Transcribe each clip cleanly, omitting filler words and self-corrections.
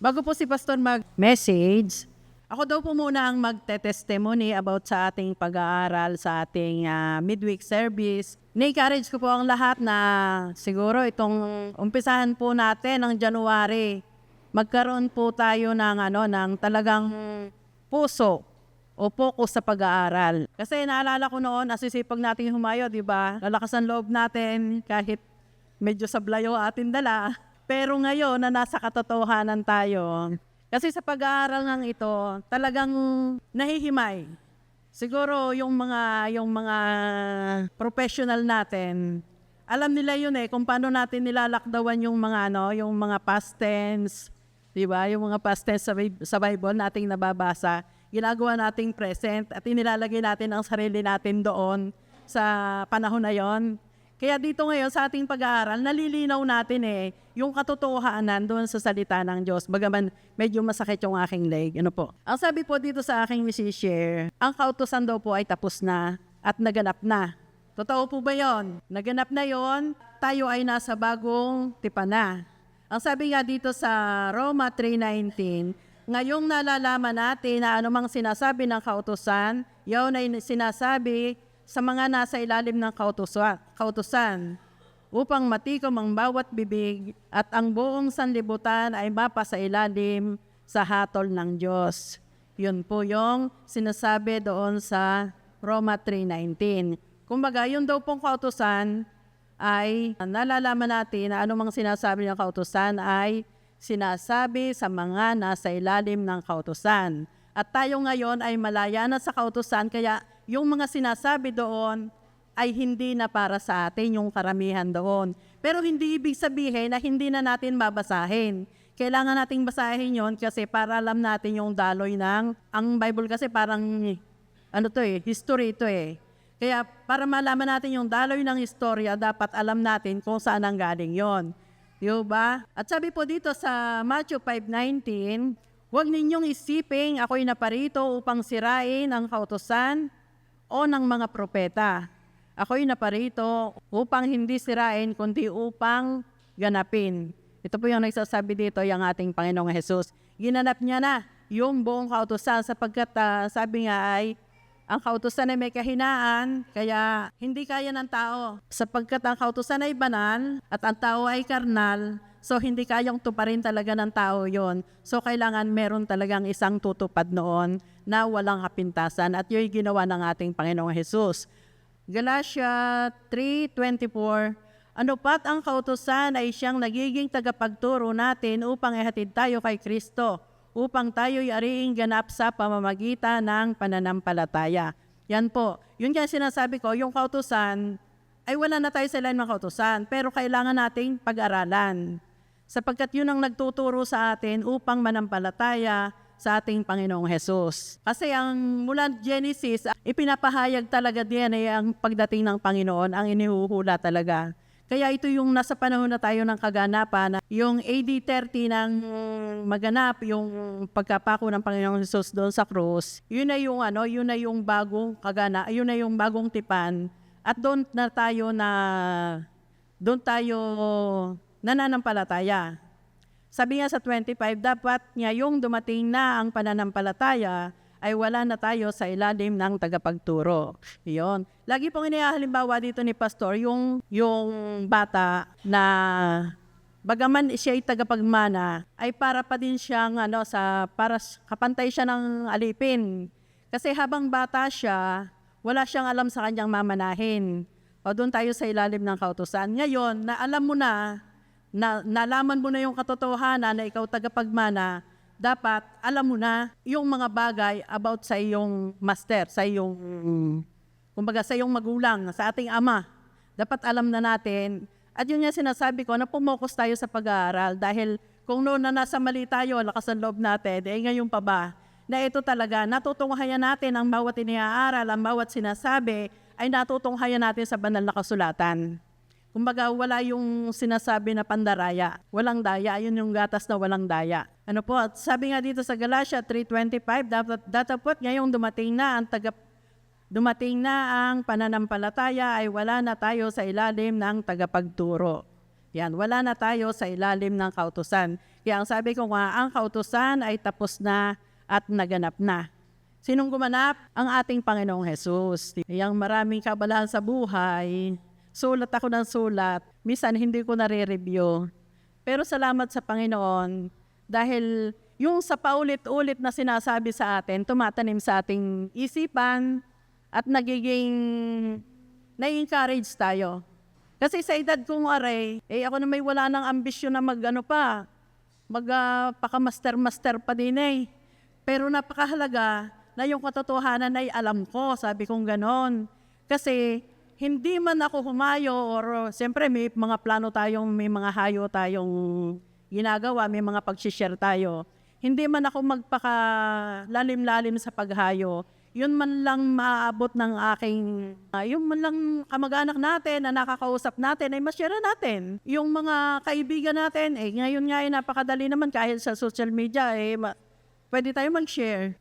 Bago po si Pastor mag-message, ako daw po muna ang magte-testimony about sa ating pag-aaral, sa ating midweek service. Ni-encourage ko po ang lahat na siguro itong umpisahan po natin ng January, magkaroon po tayo ng talagang puso o focus sa pag-aaral. Kasi naalala ko noon, asisipag natin humayo, di ba? Lalakas ang loob natin kahit medyo sablayo atin dala. Pero ngayon na nasa katotohanan tayo, kasi sa pag-aaral ng ito, talagang nahihimay. Siguro yung mga professional natin, alam nila yun kung paano natin nilalakdawan yung mga past tense, 'di ba? Yung mga past tense sa Bible nating nababasa, ginagawa nating present at inilalagay natin ang sarili natin doon sa panahon na 'yon. Kaya dito ngayon sa ating pag-aaral, nalilinaw natin yung katotohanan doon sa salita ng Diyos. Bagaman medyo masakit yung aking leg. Ano po? Ang sabi po dito sa aking share, ang kautusan daw po ay tapos na at naganap na. Totoo po ba yon? Naganap na yon, tayo ay nasa bagong tipan na. Ang sabi nga dito sa Roma 3:19, ngayong nalalaman natin na anumang sinasabi ng kautusan, yun ay sinasabi sa mga nasa ilalim ng kautusan upang matikom ang bawat bibig at ang buong sanlibutan ay mapasa ilalim sa hatol ng Diyos. Yun po yung sinasabi doon sa Roma 3:19. Kumbaga, yun daw pong kautusan ay nalalaman natin na anumang sinasabi ng kautusan ay sinasabi sa mga nasa ilalim ng kautusan. At tayo ngayon ay malaya na sa kautusan, kaya yung mga sinasabi doon ay hindi na para sa atin, yung karamihan doon. Pero hindi ibig sabihin na hindi na natin babasahin. Kailangan nating basahin yon kasi para alam natin yung daloy ang Bible kasi parang, history ito Kaya para malaman natin yung daloy ng istorya, dapat alam natin kung saan ang galing yon. Diba? At sabi po dito sa Matthew 5:19, huwag ninyong isiping ako'y naparito upang sirain ang kautusan o ng mga propeta. Ako'y naparito upang hindi sirain, kundi upang ganapin. Ito po yung nagsasabi dito, yung ating Panginoong Jesus. Ginanap niya na yung buong kautusan sapagkat sabi nga ay, ang kautusan ay may kahinaan, kaya hindi kaya ng tao. Sapagkat ang kautusan ay banal at ang tao ay karnal, so hindi kayang tuparin talaga ng tao yon. So kailangan meron talagang isang tutupad noon na walang kapintasan at yun ginawa ng ating Panginoong Jesus. Galatia 3:24, ano pat ang kautusan ay siyang nagiging tagapagturo natin upang ihatid tayo kay Kristo, upang tayo'y ariing ganap sa pamamagitan ng pananampalataya. Yan po. Yun kaya sinasabi ko, yung kautusan ay wala na tayo sa ilalim ng kautusan, pero kailangan nating pag-aralan. Sapagkat yun ang nagtuturo sa atin upang manampalataya sa ating Panginoong Jesus. Kasi ang mula Genesis, ipinapahayag talaga diyan ang pagdating ng Panginoon, ang inihuhula talaga. Kaya ito yung nasa panahon na tayo ng kaganapan, yung AD 30 ng maganap, yung pagkapako ng Panginoong Jesus doon sa krus, yun na yung bagong yun na yung bagong tipan. At doon tayo nananampalataya. Sabi nga sa 25, dapat ngayong dumating na ang pananampalataya ay wala na tayo sa ilalim ng tagapagturo. Iyon. Lagi pong inihalimbawa dito ni Pastor yung bata na bagaman siya ay tagapagmana, ay para pa din siyang para kapantay siya ng alipin. Kasi habang bata siya, wala siyang alam sa kanyang mamanahin. O doon tayo sa ilalim ng kautusan. Ngayon, na alam mo nalaman mo na yung katotohanan na ikaw tagapagmana, dapat alam mo na yung mga bagay about sa iyong master, sa iyong magulang, sa ating ama. Dapat alam na natin. At yun yung sinasabi ko, na pumokus tayo sa pag-aaral dahil kung noon na nasa mali tayo, lakas ang loob natin, ngayon pa ba, na ito talaga, natutunghayan natin ang bawat iniaaral, ang bawat sinasabi, ay natutunghayan natin sa banal na kasulatan. Kumbaga, wala yung sinasabi na pandaraya. Walang daya. Yun yung gatas na walang daya. Ano po? At sabi nga dito sa Galatia 3:25, datapot ngayong dumating na ang pananampalataya ay wala na tayo sa ilalim ng tagapagturo. Yan, wala na tayo sa ilalim ng kautusan. Kaya ang sabi ko nga, ang kautusan ay tapos na at naganap na. Sinong gumanap? Ang ating Panginoong Hesus. Yang maraming kabalahan sa buhay, sulat ako ng sulat, minsan hindi ko nare-review. Pero salamat sa Panginoon dahil yung sa paulit-ulit na sinasabi sa atin, tumatanim sa ating isipan at nagiging na-encourage tayo. Kasi sa edad kong aray, ako na may wala ng ambisyon na paka-master-master pa din Pero napakahalaga na yung katotohanan ay alam ko, sabi kong ganon. Kasi hindi man ako humayo or siyempre may mga plano tayong, may mga hayo tayong ginagawa, may mga pag-share tayo. Hindi man ako magpaka-lalim-lalim sa paghayo. Yun man lang maaabot ng aking, yung man lang kamag-anak natin na nakakausap natin ay ma-share natin. Yung mga kaibigan natin, ngayon nga ay napakadali naman kahit sa social media, pwede tayo mag-share.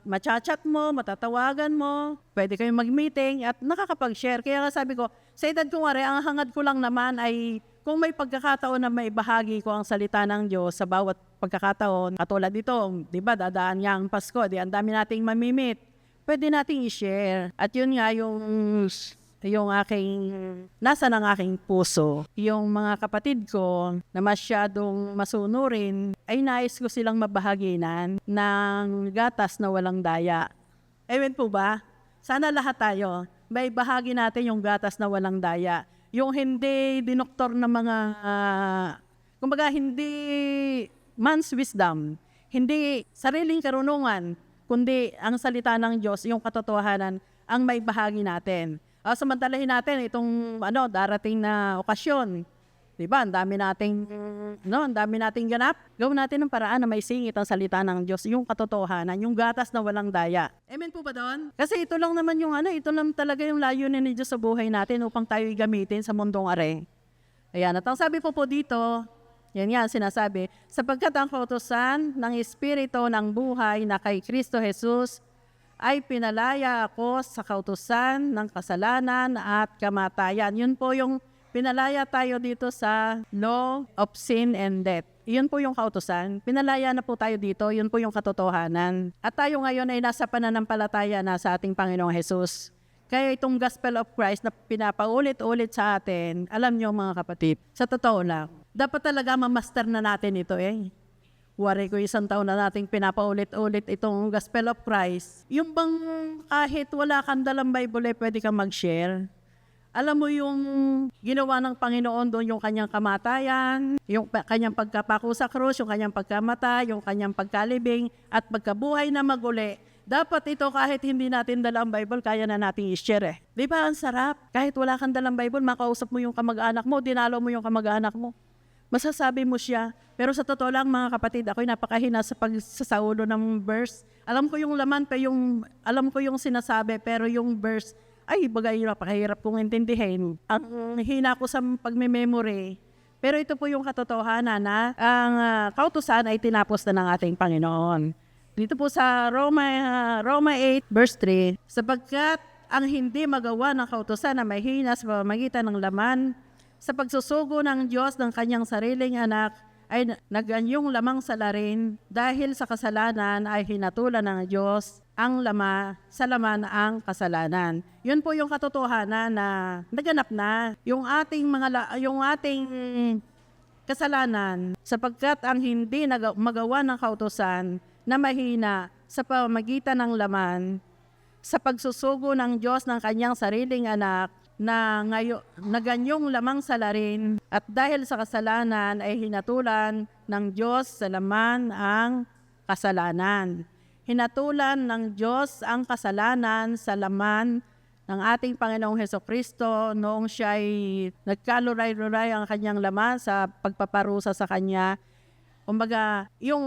Ma-chat mo, matatawagan mo, pwede kayong mag-meeting at nakakapag-share. Kaya nga sabi ko, sa edad ko nga ang hangad ko lang naman ay kung may pagkakataon na may bahagi ko ang salita ng Diyos sa bawat pagkakataon, katulad dito, di ba, dadaan nga ang Pasko, ang dami nating mamimit, pwede nating i-share. At yun nga yung aking, nasa ng aking puso, yung mga kapatid ko na masyadong masunurin, ay nais ko silang mabahaginan ng gatas na walang daya. Amen po ba? Sana lahat tayo, may bahagi natin yung gatas na walang daya. Yung hindi dinoktor na mga, kumbaga hindi man's wisdom, hindi sariling karunungan, kundi ang salita ng Diyos, yung katotohanan, ang may bahagi natin. Samantalahin natin itong darating na okasyon. Diba? Ang dami nating ganap. Gawin natin ng paraan na may singit ang salita ng Diyos, yung katotohanan, yung gatas na walang daya. Amen po ba doon? Kasi ito lang naman ito lang talaga yung layunin ni Diyos sa buhay natin upang tayo gamitin sa mundong are. Ayan, at ang sabi po dito, yan nga sinasabi, sapagkat ang kautusan ng Espiritu ng buhay na kay Kristo Jesus ay pinalaya ako sa kautusan ng kasalanan at kamatayan. Yun po yung pinalaya tayo dito sa law of sin and death. Yun po yung kautusan. Pinalaya na po tayo dito. Yun po yung katotohanan. At tayo ngayon ay nasa pananampalataya na sa ating Panginoong Hesus. Kaya itong Gospel of Christ na pinapaulit-ulit sa atin, alam nyo mga kapatid, sa totoo lang, dapat talaga mamaster na natin ito Wari ko 1 taon na nating pinapaulit-ulit itong Gospel of Christ. Yung bang kahit wala kang dalang Bible, pwede kang mag-share. Alam mo yung ginawa ng Panginoon doon, yung kanyang kamatayan, yung kanyang pagkapako sa krus, yung kanyang pagkamatay, yung kanyang pagkalibing, at pagkabuhay na maguli. Dapat ito kahit hindi natin dala ang Bible, kaya na natin i-share Di ba ang sarap? Kahit wala kang dalang Bible, makausap mo yung kamag-anak mo, dinalo mo yung kamag-anak mo. Masasabi mo siya. Pero sa totoo lang mga kapatid, ako'y napakahina sa pagsasaulo ng verse. Alam ko yung laman, alam ko yung sinasabi, pero yung verse, ay, napakahirap kong intindihin. Ang hina ko sa pagme-memory. Pero ito po yung katotohanan na ang kautusan ay tinapos na ng ating Panginoon. Dito po sa Roma 8 verse 3, sapagkat ang hindi magawa ng kautusan na may hina sa pamamagitan ng laman, sa pagsusugo ng Diyos ng kanyang sariling anak, ay naganyong lamang salarin dahil sa kasalanan ay hinatulan ng Diyos ang laman ang kasalanan. Yun po yung katotohanan na naganap na yung ating kasalanan sapagkat ang hindi magawa ng kautusan na mahina sa pamamagitan ng laman sa pagsusugo ng Diyos ng kanyang sariling anak na naganyong lamang salarin at dahil sa kasalanan ay hinatulan ng Diyos sa laman ang kasalanan. Hinatulan ng Diyos ang kasalanan sa laman ng ating Panginoong Hesukristo noong siya ay nagkaluray-luray ang kanyang laman sa pagpaparusa sa kanya. Kumbaga, yung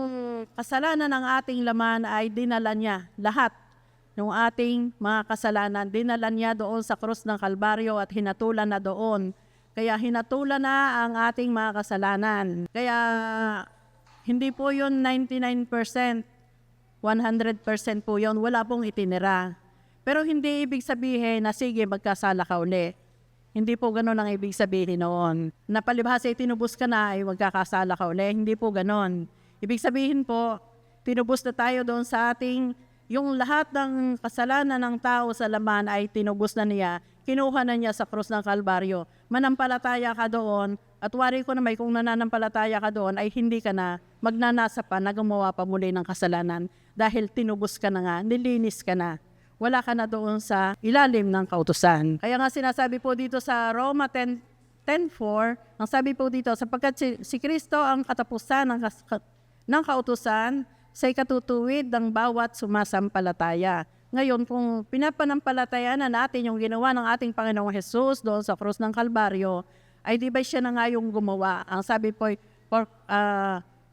kasalanan ng ating laman ay dinala niya lahat. Yung ating mga kasalanan, dinala niya doon sa krus ng Kalbaryo at hinatulan na doon. Kaya hinatulan na ang ating mga kasalanan. Kaya hindi po yun 99%. 100% po yun, wala pong itinira. Pero hindi ibig sabihin na sige magkasala ka uli. Hindi po ganun ang ibig sabihin noon. Na palibhasa tinubos ka na ay magkakasala ka uli. Hindi po ganun. Ibig sabihin po, tinubos na tayo doon sa ating, yung lahat ng kasalanan ng tao sa laman ay tinubos na niya. Kinuha na niya sa krus ng Kalbaryo. Manampalataya ka doon at wari ko na may kung nananampalataya ka doon ay hindi ka na magnanasa pa na gumawa pa muli ng kasalanan dahil tinubos ka na nga, nilinis ka na. Wala ka na doon sa ilalim ng kautusan. Kaya nga sinasabi po dito sa Roma 10:4, ang sabi po dito, sapagkat si Kristo ang katapusan ng kautusan sa ikatutuwid ng bawat sumasampalataya. Ngayon, kung pinapanampalataya na natin yung ginawa ng ating Panginoong Jesus doon sa krus ng Kalbaryo, ay di ba siya na nga yung gumawa? Ang sabi po,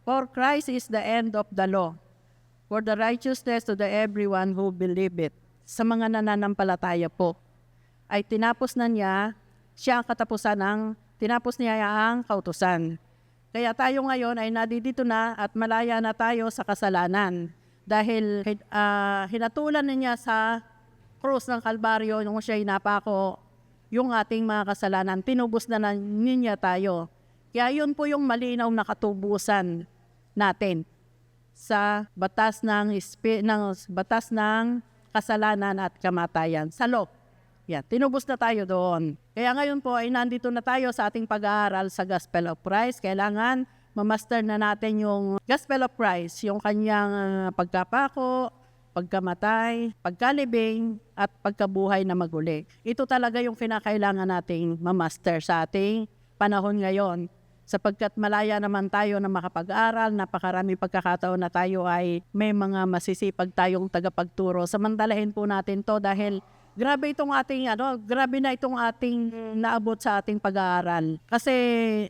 for Christ is the end of the law, for the righteousness to the everyone who believe it. Sa mga nananampalataya po, ay tinapos na niya, siya ang katapusan tinapos niya ang kautusan. Kaya tayo ngayon ay nadidito na at malaya na tayo sa kasalanan. Dahil hinatulan niya sa krus ng Kalbaryo nung siya inapako yung ating mga kasalanan. Tinubos na niya tayo. Kaya yun po yung malinaw na katubusan natin sa batas ng kasalanan at kamatayan. Sa law. Yan, tinubos na tayo doon. Kaya ngayon po ay nandito na tayo sa ating pag-aaral sa Gospel of Christ. Kailangan mamaster na natin yung Gospel of Christ, yung kanyang pagkapako, pagkamatay, pagkalibing, at pagkabuhay na maguli. Ito talaga yung kinakailangan nating mamaster sa ating panahon ngayon. Sapagkat malaya naman tayo na makapag-aral, napakarami pagkakataon na tayo ay may mga masisipag tayong tagapagturo. Samantalahin po natin to dahil grabe na itong ating naabot sa ating pag-aaral. Kasi,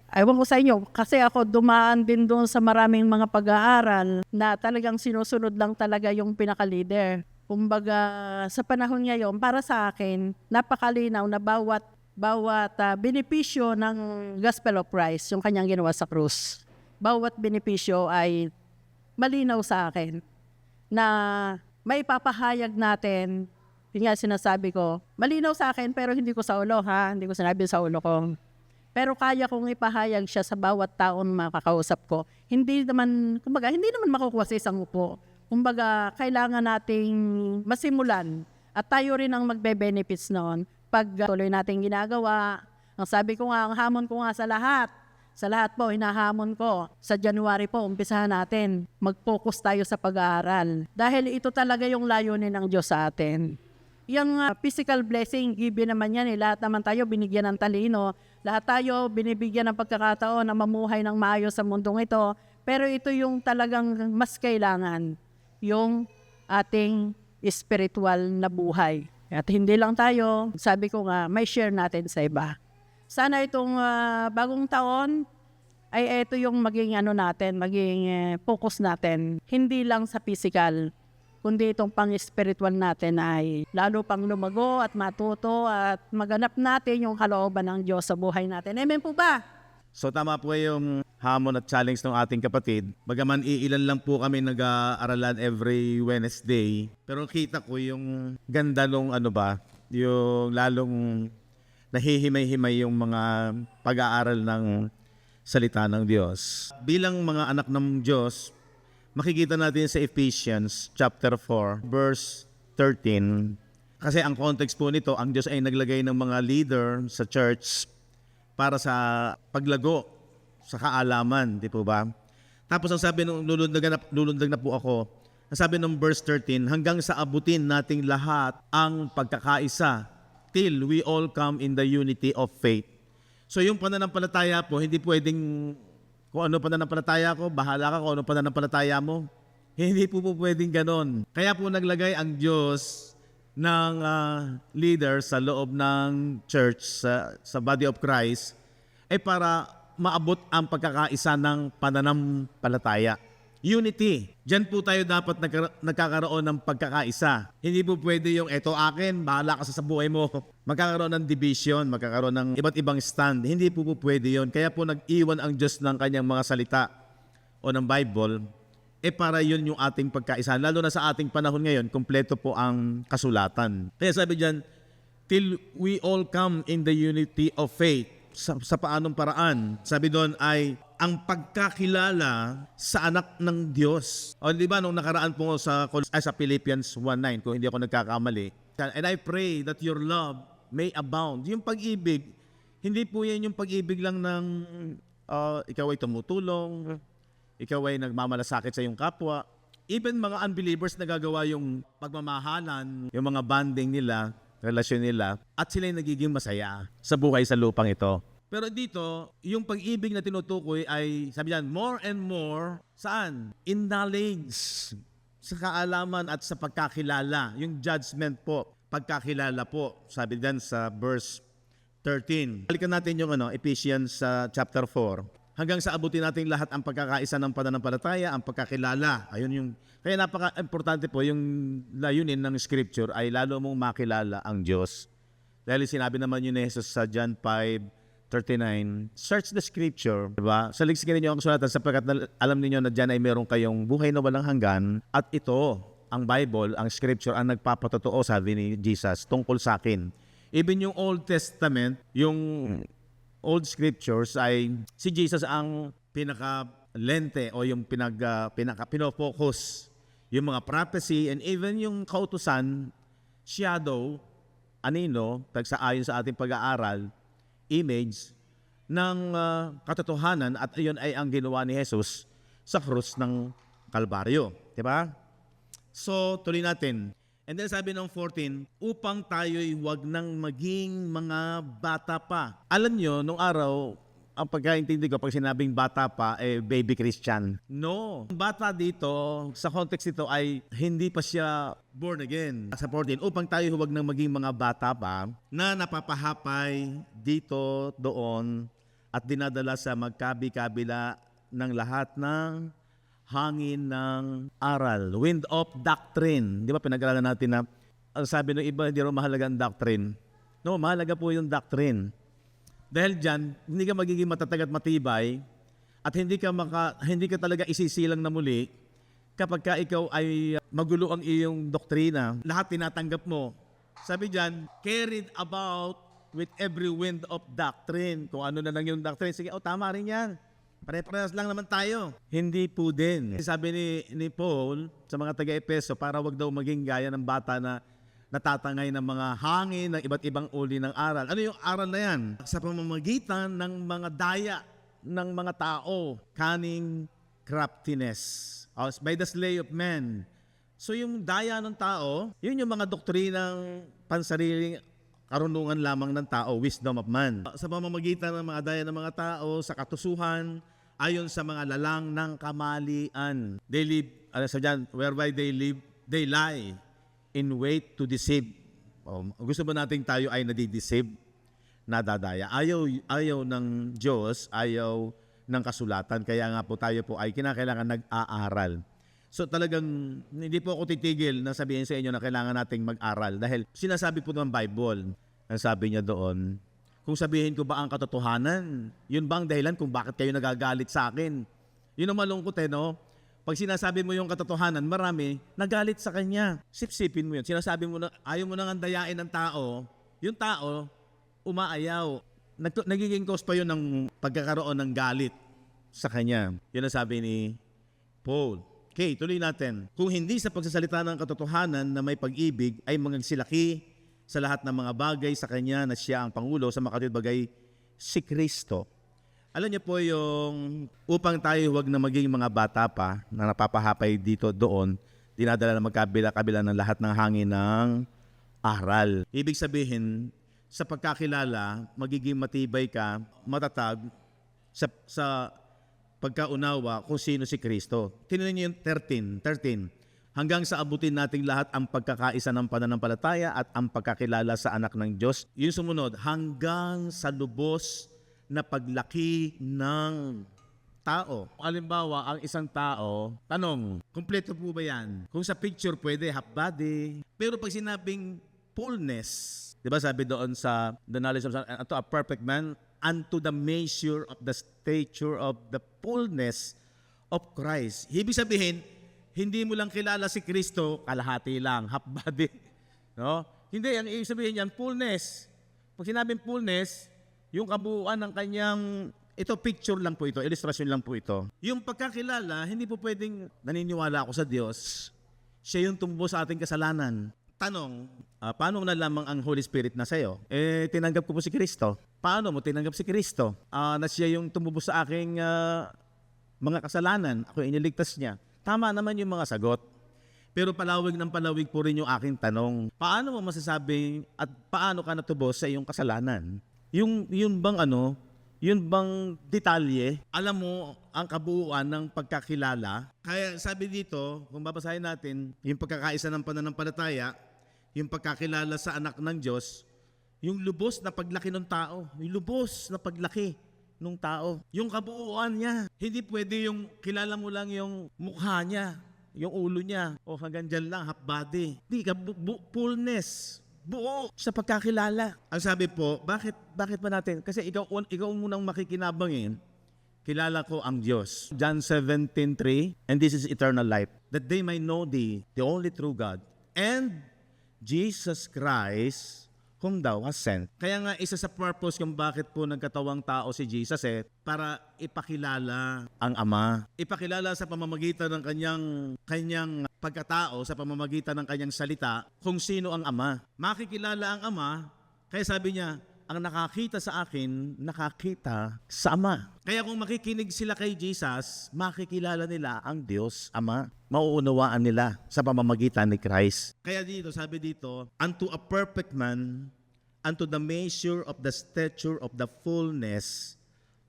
aywan ko sa inyo, kasi ako dumaan din doon sa maraming mga pag-aaral na talagang sinusunod lang talaga yung pinaka-leader. Kumbaga, sa panahon ngayon, para sa akin, napakalinaw na bawat benepisyo ng Gospel of Christ, yung kanyang ginawa sa krus. Bawat benepisyo ay malinaw sa akin na may papahayag natin. Yun nga sinasabi ko, malinaw sa akin pero hindi ko sa ulo hindi ko sinabi sa ulo ko. Pero kaya kong ipahayag siya sa bawat taon makakausap ko. Hindi naman makukuha sa isang upo. Kumbaga, kailangan nating masimulan at tayo rin ang magbe-benefits noon pag tuloy natin ginagawa. Ang sabi ko nga, ang hamon ko nga sa lahat po, hinahamon ko. Sa January po, umpisahan natin. Mag-focus tayo sa pag-aaral. Dahil ito talaga yung layunin ng Diyos sa atin. Yung physical blessing, given naman yan. Lahat naman tayo binigyan ng talino. Lahat tayo binibigyan ng pagkakataon na mamuhay ng maayos sa mundong ito. Pero ito yung talagang mas kailangan. Yung ating spiritual na buhay. At hindi lang tayo, sabi ko nga, may share natin sa iba. Sana itong bagong taon ay ito yung maging focus natin. Hindi lang sa physical, kundi itong pang-spiritual natin ay lalo pang lumago at matuto at maganap natin yung kalooban ng Diyos sa buhay natin. Amen po ba? So tama po yung hamon at challenge ng ating kapatid. Bagaman iilan lang po kami nag-aaralan every Wednesday, pero kita ko yung ganda nung yung lalong nahihimay-himay yung mga pag-aaral ng salita ng Diyos. Bilang mga anak ng Diyos, makikita natin sa Ephesians chapter 4, verse 13. Kasi ang context po nito, ang Diyos ay naglagay ng mga leader sa church para sa paglago sa kaalaman, di po ba? Tapos ang sabi nung lulundag na po ako, ang sabi ng verse 13, hanggang sa abutin nating lahat ang pagkakaisa till we all come in the unity of faith. So yung pananampalataya po, hindi pwedeng kung ano pananampalataya ko, bahala ka kung ano pananampalataya mo. Hindi po pwedeng ganon. Kaya po naglagay ang Diyos ng leader sa loob ng church, sa body of Christ, ay para maabot ang pagkakaisa ng pananampalataya. Unity. Diyan po tayo dapat nagkakaroon ng pagkakaisa. Hindi po pwede yung eto akin, bahala ka sa buhay mo. Magkakaroon ng division, magkakaroon ng iba't ibang stand. Hindi po pwede yon. Kaya po nag-iwan ang Diyos ng kanyang mga salita o ng Bible, para yun yung ating pagkaisa. Lalo na sa ating panahon ngayon, kumpleto po ang kasulatan. Kaya sabi diyan, till we all come in the unity of faith. Sa paanong paraan? Sabi doon ay ang pagkakilala sa anak ng Diyos. O di ba nung nakaraan po sa Philippians 1:9 kung hindi ako nagkakamali. And I pray that your love may abound. Yung pag-ibig, hindi po yan yung pag-ibig lang ng ikaw ay tumutulong, ikaw ay nagmamalasakit sa iyong kapwa. Even mga unbelievers nagagawa yung pagmamahalan, yung mga bonding nila, relasyon nila, at sila yung nagiging masaya sa buhay sa lupang ito. Pero dito, yung pag-ibig na tinutukoy ay, sabi niyan, more and more, saan? In knowledge, sa kaalaman at sa pagkakilala. Yung judgment po, pagkakilala po, sabi diyan sa verse 13. Balikan natin yung Ephesians chapter 4. Hanggang sa abutin natin lahat ang pagkakaisa ng pananampalataya, ang pagkakilala. Ayun yung, kaya napaka-importante po yung layunin ng scripture ay lalo mong makilala ang Diyos. Dahil sinabi naman yun ni Jesus sa John 5:39, search the scripture, diba? Saliksik ninyo ang kasulatan sapagkat alam niyo na dyan ay meron kayong buhay na walang hanggan at ito, ang Bible, ang scripture, ang nagpapatotoo, sabi ni Jesus, tungkol sa akin. Even yung Old Testament, yung Old Scriptures ay si Jesus ang pinaka-lente o yung pinaka-pinofocus. Yung mga prophecy and even yung kautusan, shadow, ayon sa ating pag-aaral, image ng katotohanan at iyon ay ang ginawa ni Jesus sa krus ng Kalbaryo. Diba? So, tuloy natin. And then sabi ng 14, upang tayo'y huwag nang maging mga bata pa. Alam nyo, nung araw, ang pagkaintindi ko, pag sinabing bata pa, baby Christian. No. Bata dito, sa context nito ay hindi pa siya born again. Sa 14, upang tayo huwag nang maging mga bata pa na napapahapay dito, doon, at dinadala sa magkabi-kabila ng lahat ng hangin ng aral, wind of doctrine. Di ba pinag-aralan natin na ang sabi ng iba, hindi rin mahalaga ang doctrine. No, mahalaga po yung doctrine. Dahil dyan, hindi ka magiging matatag at matibay at hindi ka talaga isisilang na muli kapag ka ikaw ay magulo ang iyong doktrina. Lahat tinatanggap mo. Sabi dyan, carried about with every wind of doctrine. Kung ano na lang yung doctrine, sige, tama rin yan. Pare-parehas lang naman tayo. Hindi po din. Sabi ni Paul sa mga taga-Epeso, para wag daw maging gaya ng bata na natatangay ng mga hangin ng iba't ibang uri ng aral. Ano yung aral na yan? Sa pamamagitan ng mga daya ng mga tao, cunning craftiness, by the slay of men. So yung daya ng tao, yun yung mga doktrinang pansariling karunungan lamang ng tao, wisdom of man. Sa pamamagitan ng mga daya ng mga tao, sa katusuhan, ayon sa mga lalang ng kamalian. They live, whereby they live, they lie in wait to deceive. Gusto ba natin tayo ay nadideceive, nadadaya? Ayaw ng Diyos, ayaw ng kasulatan. Kaya nga po tayo po ay kinakailangan nag-aaral. So talagang hindi po ako titigil na sabihin sa inyo na kailangan nating mag-aral. Dahil sinasabi po ng Bible, ang sabi niya doon, kung sabihin ko ba ang katotohanan, yun ba ang dahilan kung bakit kayo nagagalit sa akin? Yun ang malungkot no? Pag sinasabi mo yung katotohanan, marami nagalit sa kanya. Sipsipin mo yun. Sinasabi mo na ayaw mo nang andayain ng tao, yung tao umaayaw. Nagiging cause pa yun ng pagkakaroon ng galit sa kanya. Yun ang sabi ni Paul. Okay, tuloy natin. Kung hindi sa pagsasalita ng katotohanan na may pag-ibig ay magsilaki sa lahat ng mga bagay sa kanya na siya ang Pangulo sa makatwid bagay si Kristo. Alam niyo po yung upang tayo huwag na maging mga bata pa na napapahapay dito doon, dinadala na magkabila-kabila ng lahat ng hangin ng aral. Ibig sabihin, sa pagkakilala, magiging matibay ka, matatag sa pagkaunawa kung sino si Kristo. Tinunin niyo yung 13. Hanggang sa abutin nating lahat ang pagkakaisa ng pananampalataya at ang pagkakilala sa anak ng Diyos. Yung sumunod, hanggang sa lubos na paglaki ng tao. Halimbawa, ang isang tao, tanong, kumpleto po ba yan? Kung sa picture pwede, half body. Pero pag sinabing fullness, di ba sabi doon sa the knowledge of a perfect man, unto the measure of the stature of the fullness of Christ. Ibig sabihin, hindi mo lang kilala si Kristo, kalahati lang, half body. No? Hindi, ang ibig sabihin niyan, fullness. Pag sinabing fullness, yung kabuuan ng kanyang, ito picture lang po ito, illustration lang po ito. Yung pagkakilala, hindi po pwedeng naniniwala ako sa Diyos. Siya yung tumbo sa ating kasalanan. Tanong, paano mo nalaman ang Holy Spirit na sa'yo? Tinanggap ko po si Kristo. Paano mo tinanggap si Kristo? Na siya yung tumubo sa aking mga kasalanan. Ako iniligtas niya. Tama naman yung mga sagot. Pero palawig ng palawig po rin yung aking tanong. Paano mo masasabing at paano ka natubos sa iyong kasalanan? Yun bang detalye, alam mo ang kabuuan ng pagkakilala. Kaya sabi dito, kung babasahin natin, yung pagkakaisa ng pananampalataya, yung pagkakilala sa anak ng Diyos, yung lubos na paglaki ng tao, yung lubos na paglaki ng tao, yung kabuuan niya. Hindi pwede yung kilala mo lang yung mukha niya, yung ulo niya, o hanggang dyan lang, half body. Hindi ka, fullness. Buo sa pagkakilala. Ang sabi po, bakit ba natin? Kasi ikaw munang makikinabangin, kilala ko ang Diyos. John 17:3, and this is eternal life, that they may know thee, the only true God, and Jesus Christ, whom thou hast sent. Kaya nga isa sa purpose kung bakit po nagkatawang tao si Jesus para ipakilala ang Ama. Ipakilala sa pamamagitan ng kanyang pagkatao, sa pamamagitan ng kanyang salita, kung sino ang Ama. Makikilala ang Ama, kaya sabi niya, ang nakakita sa akin, nakakita sa Ama. Kaya kung makikinig sila kay Jesus, makikilala nila ang Diyos, Ama. Mauunawaan nila sa pamamagitan ni Christ. Kaya dito, sabi dito, unto a perfect man, unto the measure of the stature of the fullness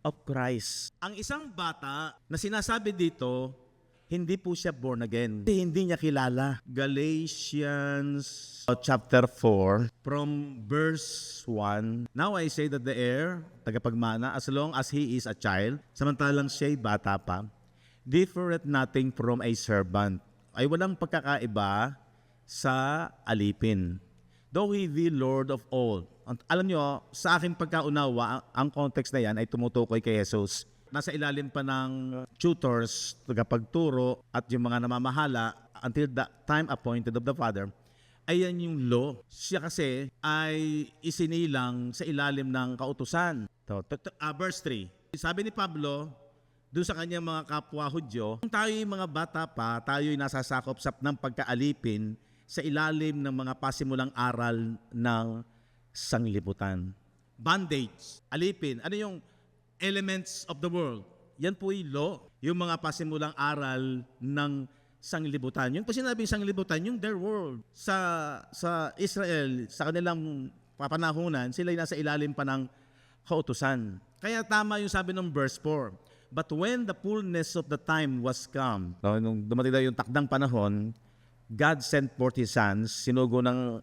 of Christ. Ang isang bata na sinasabi dito, hindi po siya born again. Hindi niya kilala. Galatians chapter 4 from verse 1. Now I say that the heir, tagapagmana, as long as he is a child, samantalang siya'y bata pa, differeth nothing from a servant. Ay walang pagkakaiba sa alipin. Though he be Lord of all. Alam nyo, sa aking pagkaunawa, ang context na yan ay tumutukoy kay Jesus. Nasa ilalim pa ng tutors, tagapagturo, at yung mga namamahala until the time appointed of the Father, ay yan yung law. Siya kasi ay isinilang sa ilalim ng kautusan. Verse 3. Sabi ni Pablo, doon sa kanyang mga kapwa Hudyo, kung tayo'y mga bata pa, tayo'y nasasakop ng pagkaalipin sa ilalim ng mga pasimulang aral ng sanglibutan. Bondage, alipin, ano yung elements of the world? Yan po yung law, yung mga pasimulang aral ng sanglibutan. Yung po sinabing sanglibutan, yung their world. Sa Israel, sa kanilang papanahunan, sila'y nasa ilalim pa ng kautusan. Kaya tama yung sabi ng verse 4. But when the fullness of the time was come, nung dumating daw yung takdang panahon, God sent forth His sons, sinugo ng,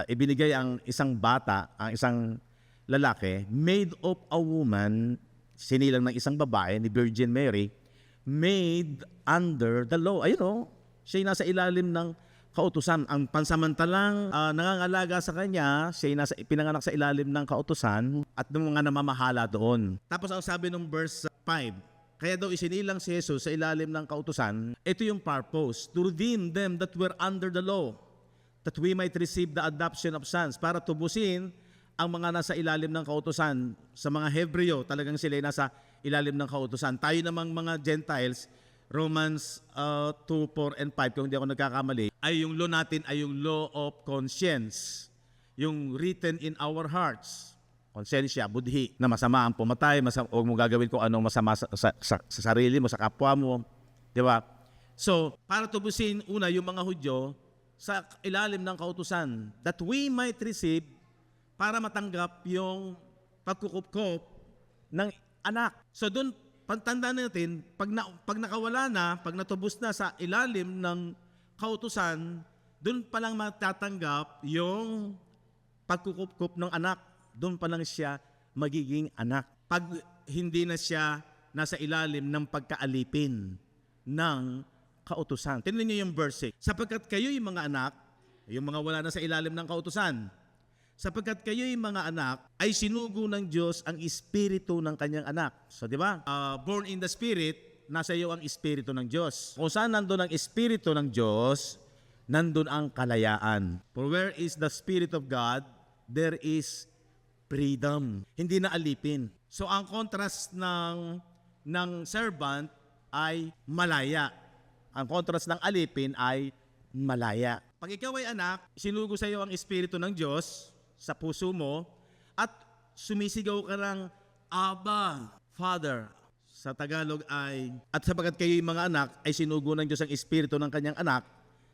ibinigay ang isang bata, ang isang lalaki, made of a woman, sinilang ng isang babae, ni Virgin Mary, made under the law. Ayun siya'y nasa ilalim ng kautusan. Ang pansamantalang nangangalaga sa kanya, siya'y pinanganak sa ilalim ng kautusan at ng mga namamahala doon. Tapos ang sabi ng verse 5, kaya daw isinilang si Jesus sa ilalim ng kautusan, ito yung purpose, to redeem them that were under the law, that we might receive the adoption of sons, para tubusin ang mga nasa ilalim ng kautusan. Sa mga Hebreo, talagang sila nasa ilalim ng kautusan. Tayo namang mga Gentiles, Romans 2, 4, and 5, kung hindi ako nagkakamali, ay yung law natin ay yung law of conscience, yung written in our hearts. Konsensya, budhi, na masama ang pumatay, huwag mo gagawin kung anong masama sa sarili mo, sa kapwa mo. Di ba? So, para tubusin una yung mga Hudyo sa ilalim ng kautusan, that we might receive, para matanggap yung pagkukupkop ng anak. So doon, pantandaan natin, pag nakawala na, pag natubos na sa ilalim ng kautusan, doon pa lang matatanggap yung pagkukupkop ng anak. Doon pa lang siya magiging anak. Pag hindi na siya nasa ilalim ng pagkaalipin ng kautusan. Tingnan niyo yung verse 6. Sapagkat kayo'y mga anak, yung mga wala na sa ilalim ng kautusan, sapagkat kayo'y mga anak, ay sinugo ng Diyos ang espiritu ng kanyang anak. So, di ba? Born in the Spirit, nasa iyo ang espiritu ng Diyos. Kung saan nandun ang espiritu ng Diyos, nandun ang kalayaan. For where is the Spirit of God, there is freedom. Hindi na alipin. So ang contrast ng servant ay malaya. Ang contrast ng alipin ay malaya. Pag ikaw ay anak, sinugo sa iyo ang Espiritu ng Diyos sa puso mo at sumisigaw ka ng Abba, Father. Sa Tagalog ay, at sapagkat kayo mga anak, ay sinugo ng Diyos ang Espiritu ng kanyang anak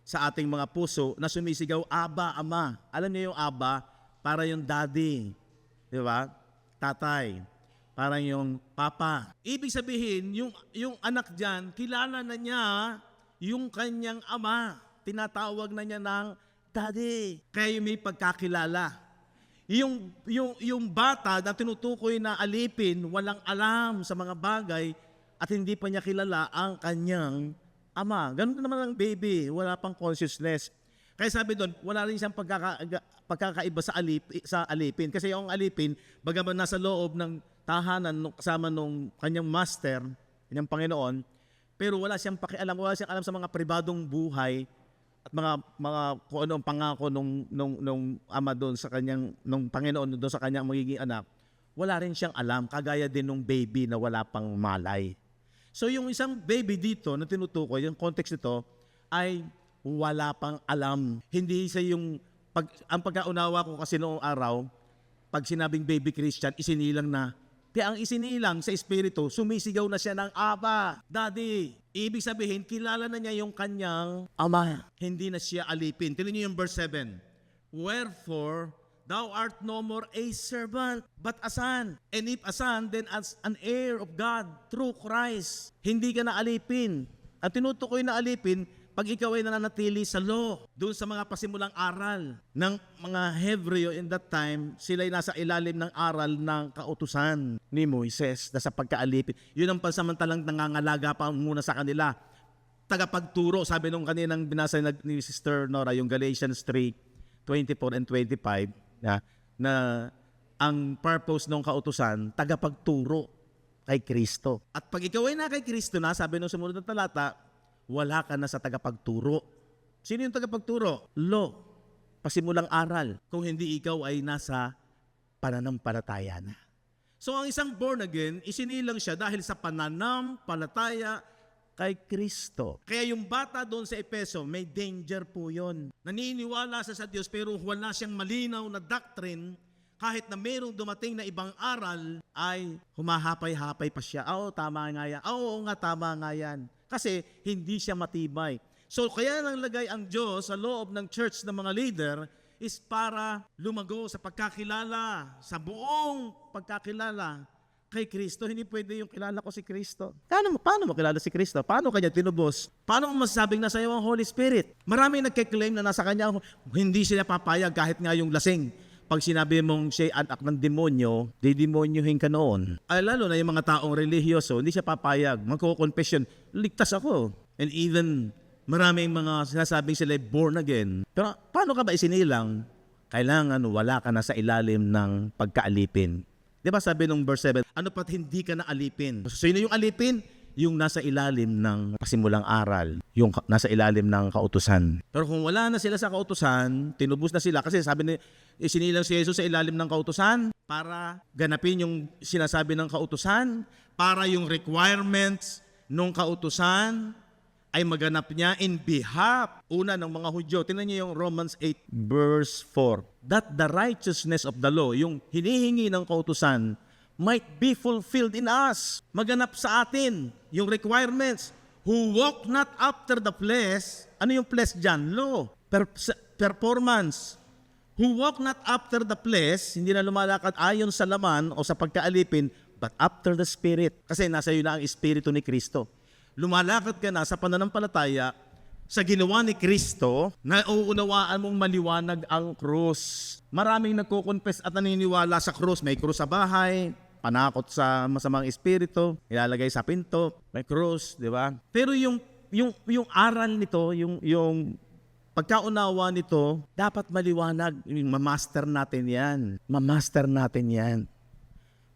sa ating mga puso na sumisigaw, Abba, Ama. Alam niyo yung Abba, para yung daddy. Di ba? Tatay. Parang yung papa. Ibig sabihin, yung anak dyan, kilala na niya yung kanyang ama. Tinatawag na niya ng daddy. Kaya may pagkakilala. Yung bata na tinutukoy na alipin, walang alam sa mga bagay at hindi pa niya kilala ang kanyang ama. Ganun naman ang baby, wala pang consciousness. Kaya sabi doon, wala rin siyang pagkakaiba sa alipin. Kasi yung alipin, bagaman nasa loob ng tahanan kasama nung kanyang master, kanyang Panginoon, pero wala siyang pakialam, wala siyang alam sa mga pribadong buhay at mga kung ano ang pangako nung ama doon sa kanyang nung Panginoon doon sa kanyang magiging anak. Wala rin siyang alam, kagaya din nung baby na wala pang malay. So yung isang baby dito na tinutukoy, yung context nito ay wala pang alam. Hindi sa ang pagkaunawa ko kasi noong araw, pag sinabing baby Christian, isinilang na. Kaya ang isinilang sa Espiritu, sumisigaw na siya ng Aba, Daddy. Ibig sabihin, kilala na niya yung kanyang ama. Hindi na siya alipin. Tingnan niyo yung verse 7. Wherefore, thou art no more a servant, but a son. And if a son, then as an heir of God through Christ. Hindi ka na alipin. At tinutukoy na alipin, pag ikaw ay nananatili sa law, doon sa mga pasimulang aral ng mga Hebreo in that time, sila ay nasa ilalim ng aral ng kautusan ni Moises na sa pagkaalipin. Yun ang pansamantalang nangangalaga pa muna sa kanila. Tagapagturo, sabi nung kaninang binasa ni Sister Nora, yung Galatians 3:24 and 25, na ang purpose ng kautusan, tagapagturo kay Kristo. At pag ikaw ay na kay Kristo na, sabi nung sumunod na talata, wala ka na sa tagapagturo. Sino yung tagapagturo? Law. Pasimulang aral. Kung hindi ikaw ay nasa pananampalataya na. So ang isang born again, isinilang siya dahil sa pananampalataya kay Kristo. Kaya yung bata doon sa Efeso, may danger po yun. Naniniwala siya sa Diyos pero wala siyang malinaw na doctrine. Kahit na mayroong dumating na ibang aral, ay humahapay-hapay pa siya. Oo, tama nga yan. Oo nga, tama nga yan. Kasi hindi siya matibay. So kaya nang lagay ang Diyos sa loob ng church ng mga leader is para lumago sa pagkakilala, sa buong pagkakilala kay Kristo. Hindi pwede yung kilala ko si Kristo. Paano mo kilala si Kristo? Paano kanya tinubos? Paano mo masasabing nasa iyo ang Holy Spirit? Maraming nagkiklaim na nasa kanya, hindi sila papayag kahit nga yung lasing. Pag sinabi mong siya'y anak ng demonyo, didemonyohin ka noon. Ay lalo na yung mga taong religyoso, hindi siya papayag. Magko-confession, ligtas ako. And even maraming mga sinasabing sila born again. Pero paano ka ba isinilang? Kailangan wala ka na sa ilalim ng pagkaalipin. Di ba sabi nung verse 7, ano pat hindi ka na alipin? So sino yung alipin? Yung nasa ilalim ng pasimulang aral, yung nasa ilalim ng kautusan. Pero kung wala na sila sa kautusan, tinubos na sila kasi sabi ni isinilang si Jesus sa ilalim ng kautusan para ganapin yung sinasabi ng kautusan, para yung requirements ng kautusan ay maganap niya in behalf una ng mga Hudyo. Tingnan niyo yung Romans 8 verse 4. That the righteousness of the law, yung hinihingi ng kautusan, might be fulfilled in us. Maganap sa atin yung requirements. Who walk not after the flesh. Ano yung flesh dyan? Law. Performance. Who walk not after the flesh, hindi na lumalakad ayon sa laman o sa pagkaalipin, but after the Spirit. Kasi nasa iyo na ang Espiritu ni Kristo. Lumalakad ka na sa pananampalataya sa ginawa ni Kristo na uunawaan mong maliwanag ang krus. Maraming nagko-confess at naniniwala sa krus. May krus sa bahay, panakot sa masamang espiritu, ilalagay sa pinto, may krus, di ba? Pero yung aral nito, yung pagkaunawa nito, dapat maliwanag. Mamaster natin yan. Mamaster natin yan.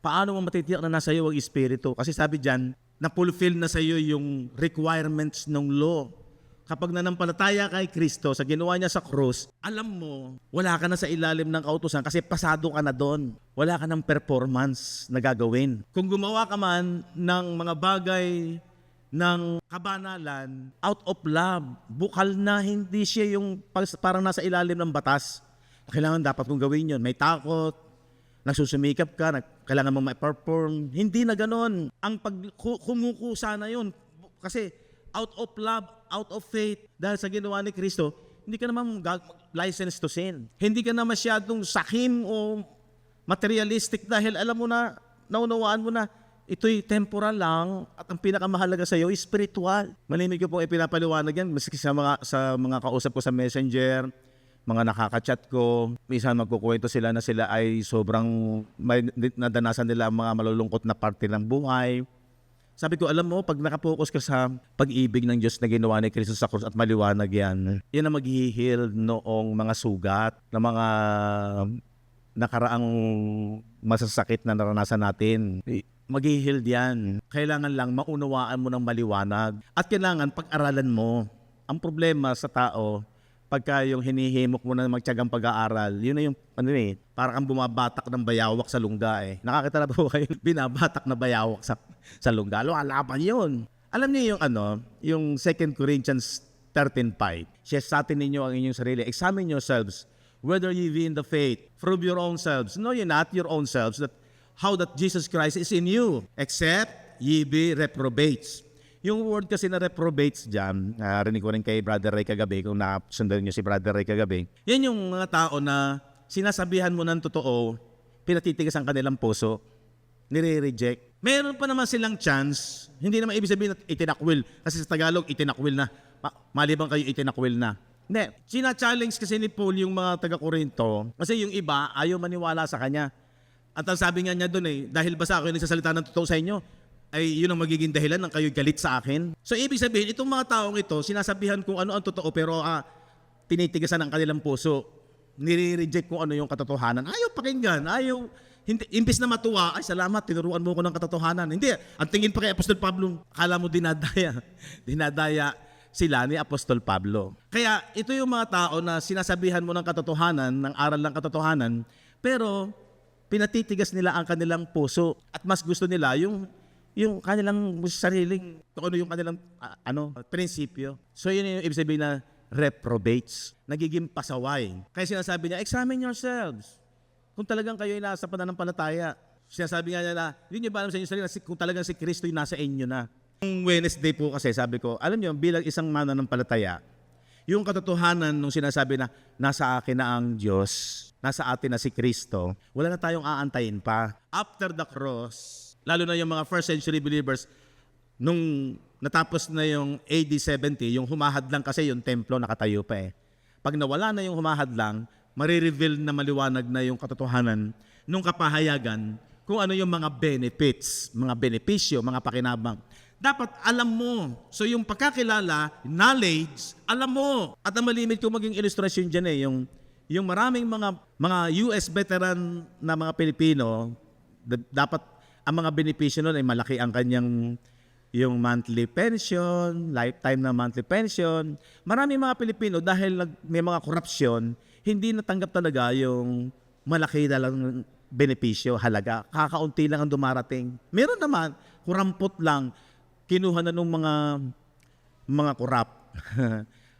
Paano mo matitiyak na nasa iyo ang espiritu? Kasi sabi dyan, na-fulfill na sa iyo yung requirements ng law. kapag nanampalataya kay Kristo sa ginawa niya sa krus, alam mo, wala ka na sa ilalim ng kautusan kasi pasado ka na doon. Wala ka ng performance na gagawin. Kung gumawa ka man ng mga bagay ng kabanalan, out of love, bukal na, hindi siya yung parang nasa ilalim ng batas. Kailangan dapat kong gawin yun. May takot, nagsusumikap ka, kailangan mong ma-perform. Hindi na ganon. Ang kumukusa na yun. Kasi out of love, out of faith, dahil sa ginawa ni Kristo, hindi ka naman license to sin. Hindi ka na masyadong sakim o materialistic dahil alam mo na, naunawaan mo na, ito'y temporal lang at ang pinakamahalaga sa iyo is spiritual. Malimig ko pong ipinapaliwanag yan, maski sa mga kausap ko sa Messenger, mga nakaka-chat ko, minsan magkukwento sila na sila ay sobrang may nadanasan nila ang mga malulungkot na parte ng buhay. Sabi ko, alam mo, pag nakapokus ka sa pag-ibig ng Diyos na ginawa ni Kristo sa krus at maliwanag yan, yan ang mag-heal noong mga sugat, na mga nakaraang masasakit na naranasan natin. Mag-heal yan. Kailangan lang maunawaan mo ng maliwanag at kailangan pag-aralan mo. Ang problema sa tao, pagka yung hinihimok mo na magtiyagang pag-aaral, yun na yung, parang kang bumabatak ng bayawak sa lungga eh. Nakakita na po kayo, binabatak na bayawak sa lungga. Lalaban yun. Alam niyo yung 2 Corinthians 13:5. Siyasatin ninyo ang inyong sarili. Examine yourselves, whether ye be in the faith. Prove your own selves. Know ye not your own selves, that how that Jesus Christ is in you, except ye be reprobates. Yung word kasi na reprobates dyan, rinig ko rin kay Brother Ray kagabi, kung nakasundan nyo si Brother Ray kagabi, yan yung mga tao na sinasabihan mo ng totoo, pinatitigas ang kanilang puso, nire-reject. Meron pa naman silang chance, hindi naman ibig sabihin na itinakwil, kasi sa Tagalog, itinakwil na, malibang kayo itinakwil na. Hindi, sina-challenge kasi ni Paul yung mga taga-Korinto, kasi yung iba ayaw maniwala sa kanya. At ang sabi nga niya doon dahil ba sa akin nagsasalita ng totoo sa inyo, ay yun ang magiging dahilan ng kayo galit sa akin. So ibig sabihin, itong mga taong ito, sinasabihan kung ano ang totoo pero tinitigasan ang kanilang puso. Nire-reject kung ano yung katotohanan. Ayaw pakinggan, ayaw, hindi, imbis na matuwa, ay salamat, tinuruan mo ko ng katotohanan. Hindi, ang tingin pa kay Apostol Pablo, akala mo dinadaya sila ni Apostol Pablo. Kaya ito yung mga tao na sinasabihan mo ng katotohanan, ng aral ng katotohanan, pero pinatitigas nila ang kanilang puso at mas gusto nila yung kanilang sariling, ano yung kanilang prinsipyo. So yun yung ibig sabihin na reprobates, nagiging pasaway. Kaya sinasabi niya, examine yourselves. Kung talagang kayo ay nasa pananampalataya. Sinasabi nga niya na, yun yung ba alam sa inyo sarili, kung talagang si Kristo yung nasa inyo na. Yung Wednesday po kasi sabi ko, alam niyo, bilang isang mananampalataya, yung katotohanan nung sinasabi na nasa akin na ang Diyos, nasa atin na si Kristo, wala na tayong aantayin pa. After the cross, lalo na yung mga first century believers, nung natapos na yung AD 70, yung humahadlang kasi yung templo nakatayo pa eh. Pag nawala na yung humahadlang, marireveal na maliwanag na yung katotohanan nung kapahayagan kung ano yung mga benefits, mga benepisyo, mga pakinabang. Dapat alam mo. So yung pagkakilala, knowledge, alam mo. At ang malimit ko maging ilustrasyon dyan yung maraming mga US veteran na mga Pilipino, dapat ang mga benepisyo nun ay malaki ang kanyang yung monthly pension, lifetime na monthly pension. Maraming mga Pilipino dahil may mga korupsyon, hindi natanggap talaga yung malaki dalang benepisyo, halaga. Kakaunti lang ang dumarating. Meron naman, kurampot lang, kinuha na nung mga kurap.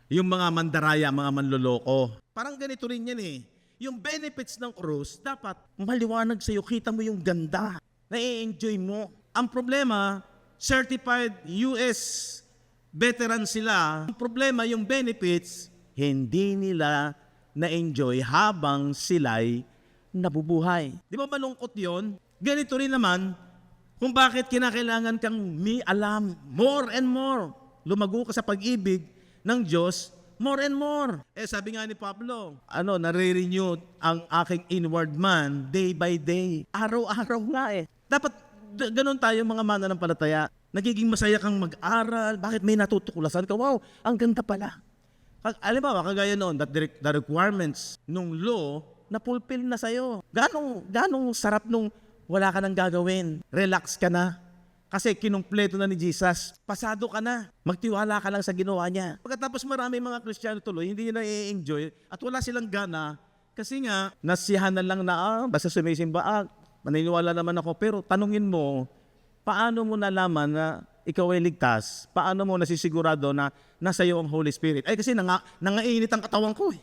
Yung mga mandaraya, mga manloloko. Parang ganito rin yan eh. Yung benefits ng krus, dapat maliwanag sa'yo, kita mo yung ganda. Na-enjoy mo. Ang problema, certified US veteran sila. Ang problema, yung benefits, hindi nila na-enjoy habang sila'y nabubuhay. Di ba malungkot yun? Ganito rin naman, kung bakit kinakailangan kang alam more and more. Lumago ka sa pag-ibig ng Diyos, more and more. Sabi nga ni Pablo, nare-renew ang aking inward man day by day. Araw-araw nga Dapat ganun tayo mga mananampalataya. Nagiging masaya kang mag-aral. Bakit may natutuklasan ka? Wow, ang ganda pala. Alam ba, kagaya noon, that the requirements nung law na fulfill na sa'yo. Ganong sarap nung wala ka nang gagawin. Relax ka na. Kasi kinumpleto na ni Jesus. Pasado ka na. Magtiwala ka lang sa ginawa niya. Pagkatapos marami mga Kristiyano tuloy, hindi nila i-enjoy at wala silang gana. Kasi nga, nasiyahan na lang na, basta sumisimba, maniniwala naman ako. Pero tanungin mo, paano mo nalaman na ikaw ay ligtas? Paano mo nasisigurado na nasa iyo ang Holy Spirit? Ay kasi nangainit ang katawan ko eh.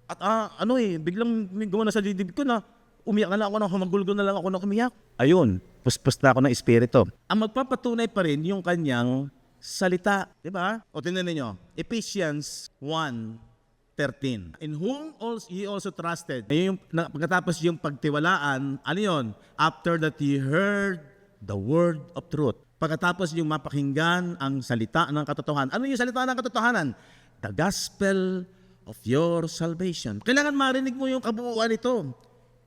At biglang may gumana sa dibdib ko na umiyak na lang ako, humagulgol na lang ako na umiyak. Ayun, puspos na ako ng Espiritu. Ang magpapatunay pa rin yung kanyang salita. Diba? O tingnan ninyo, Ephesians 1:13. In whom also ye also trusted. Pagkatapos yung pagtiwalaan, ano yun? After that ye heard the word of truth. Pagkatapos yung mapakinggan ang salita ng katotohanan. Ano yung salita ng katotohanan? The gospel of your salvation. Kailangan marinig mo yung kabuuan nito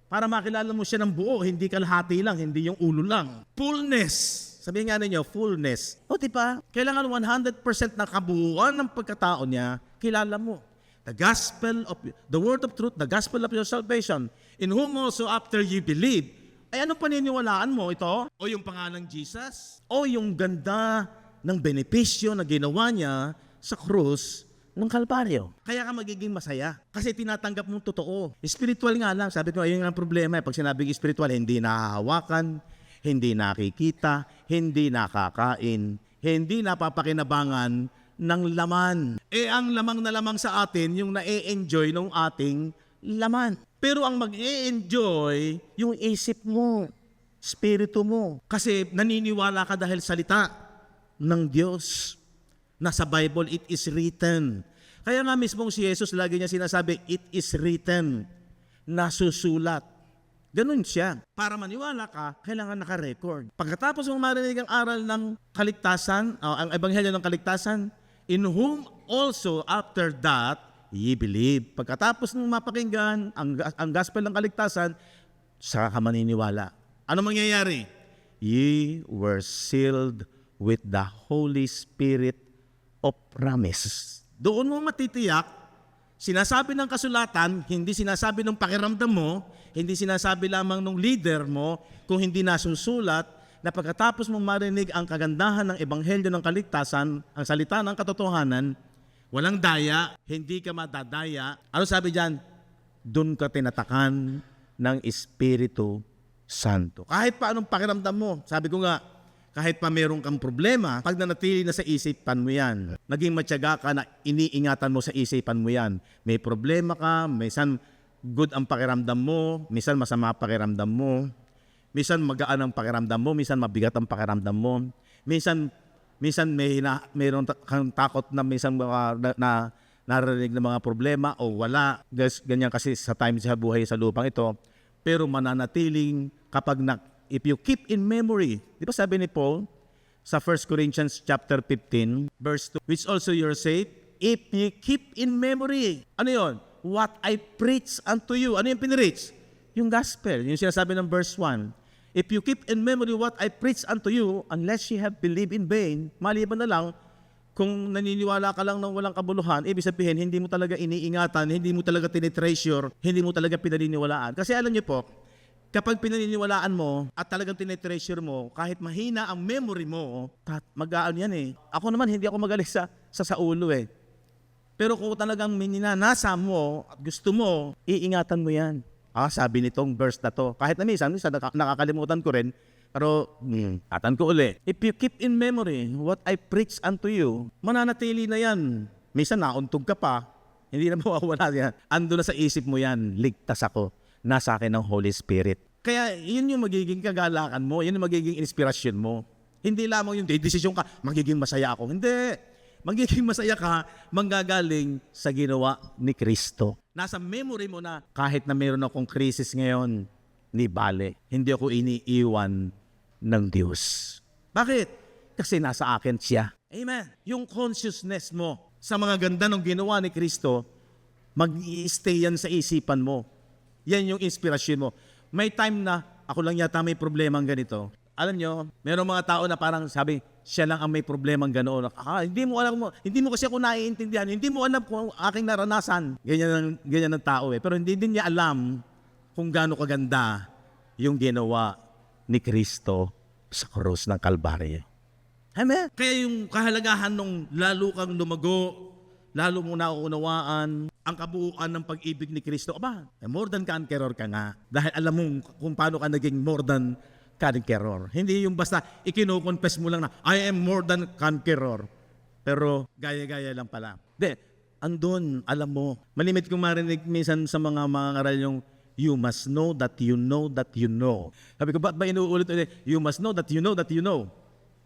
para makilala mo siya ng buo, hindi kalahati lang, hindi yung ulo lang. Fullness. Sabihin nga ninyo, fullness. O diba? Kailangan 100% na kabuuan ng pagkatao niya, kilala mo. The gospel of, the word of truth, the gospel of your salvation, in whom also after you believe. Ay ano paniniwalaan mo ito? O yung pangalang Jesus? O yung ganda ng benepisyo na ginawa niya sa krus ng Kalbaryo. Kaya ka magiging masaya. Kasi tinatanggap mong totoo. Spiritual nga lang. Sabi ko, ayun ang problema. Pag sinabing spiritual, hindi nahahawakan, hindi nakikita, hindi nakakain, hindi napapakinabangan ng laman. Ang lamang na lamang sa atin, yung na-enjoy ng ating laman. Pero ang mag-e-enjoy, yung isip mo, spirito mo. Kasi naniniwala ka dahil salita ng Diyos. Nasa Bible, it is written. Kaya nga mismong si Jesus, lagi niya sinasabi, it is written. Nasusulat. Ganun siya. Para maniwala ka, kailangan naka-record. Pagkatapos mong marinig ang aral ng kaligtasan, ang ebanghelyo ng kaligtasan, in whom also after that, ye believe. Pagkatapos ng mapakinggan ang gospel ng kaligtasan, saka ka maniniwala. Ano mangyayari? Ye were sealed with the Holy Spirit of promise. Doon mo matitiyak, sinasabi ng kasulatan, hindi sinasabi ng pakiramdam mo, hindi sinasabi lamang ng leader mo, kung hindi nasusulat, na pagkatapos mong marinig ang kagandahan ng ebanghelyo ng kaligtasan, ang salita ng katotohanan, walang daya, hindi ka madadaya. Ano sabi diyan? Doon ka tinatakan ng Espiritu Santo. Kahit pa anong pakiramdam mo, sabi ko nga, kahit pa meron kang problema, pag nanatili na sa isipan mo yan, naging matyaga ka na iniingatan mo sa isipan mo yan. May problema ka, minsan good ang pakiramdam mo, minsan masama ang pakiramdam mo, minsan magaan ang pakiramdam mo, minsan mabigat ang pakiramdam mo, minsan mayroon kang takot na minsan na narinig ng mga problema o wala. Ganyan kasi sa time sa buhay sa lupang ito. Pero mananatiling kapag if you keep in memory, di ba sabi ni Paul sa 1 Corinthians chapter 15, verse 2, which also you're saved, if you keep in memory. Ano yon? What I preach unto you. Ano yung pinreach? Yung gospel. Yung sinasabi ng verse 1. If you keep in memory what I preach unto you, unless you have believed in vain, maliban na lang, kung naniniwala ka lang ng walang kabuluhan, ibig sabihin, hindi mo talaga iniingatan, hindi mo talaga tinitreasure, hindi mo talaga pinaniniwalaan. Kasi alam niyo po, kapag pinaniniwalaan mo at talagang tinitreasure mo, kahit mahina ang memory mo, mag-aan yan eh. Ako naman, hindi ako magaling sa ulo eh. Pero kung talagang mininanasa mo at gusto mo, iingatan mo yan. Sabi nitong verse na to. Kahit na minsan nakakalimutan ko rin, pero atan ko uli. If you keep in memory what I preach unto you, mananatili na yan. Minsan nauntog ka pa, hindi na mawawala yan. Ando na sa isip mo yan, ligtas ako. Nasa akin ng Holy Spirit. Kaya yun yung magiging kagalakan mo, yun yung magiging inspirasyon mo. Hindi lamang yung desisyon ka, magiging masaya ako. Hindi. Magiging masaya ka, manggagaling sa ginawa ni Kristo. Nasa memory mo na kahit na meron akong krisis ngayon, ni bale, hindi ako iniiwan ng Diyos. Bakit? Kasi nasa akin siya. Amen. Yung consciousness mo sa mga ganda ng ginawa ni Kristo, mag-i-stay yan sa isipan mo. Yan yung inspirasyon mo. May time na ako lang yata may problemang ganito. Alam nyo, mayroong mga tao na parang sabi, siya lang ang may problemang ganoon. Hindi mo kasi ako naiintindihan. Hindi mo alam kung aking naranasan. Ganyan ang tao eh. Pero hindi din niya alam kung gaano kaganda yung ginawa ni Kristo sa krus ng Kalbaryo. Amen? Kaya yung kahalagahan nung lalo kang lumago, lalo mo nauunawaan ang kabuuan ng pag-ibig ni Kristo. Aba, more than conqueror ka nga. Dahil alam mo kung paano ka naging more than conqueror. Hindi yung basta ikino-confess mo lang na, I am more than conqueror. Pero gaya-gaya lang pala. Hindi, andun, alam mo. Malimit kong marinig minsan sa mga ngaral yung, you must know that you know that you know. Sabi ko, ba't ba inuulit-ulit? You must know that you know that you know.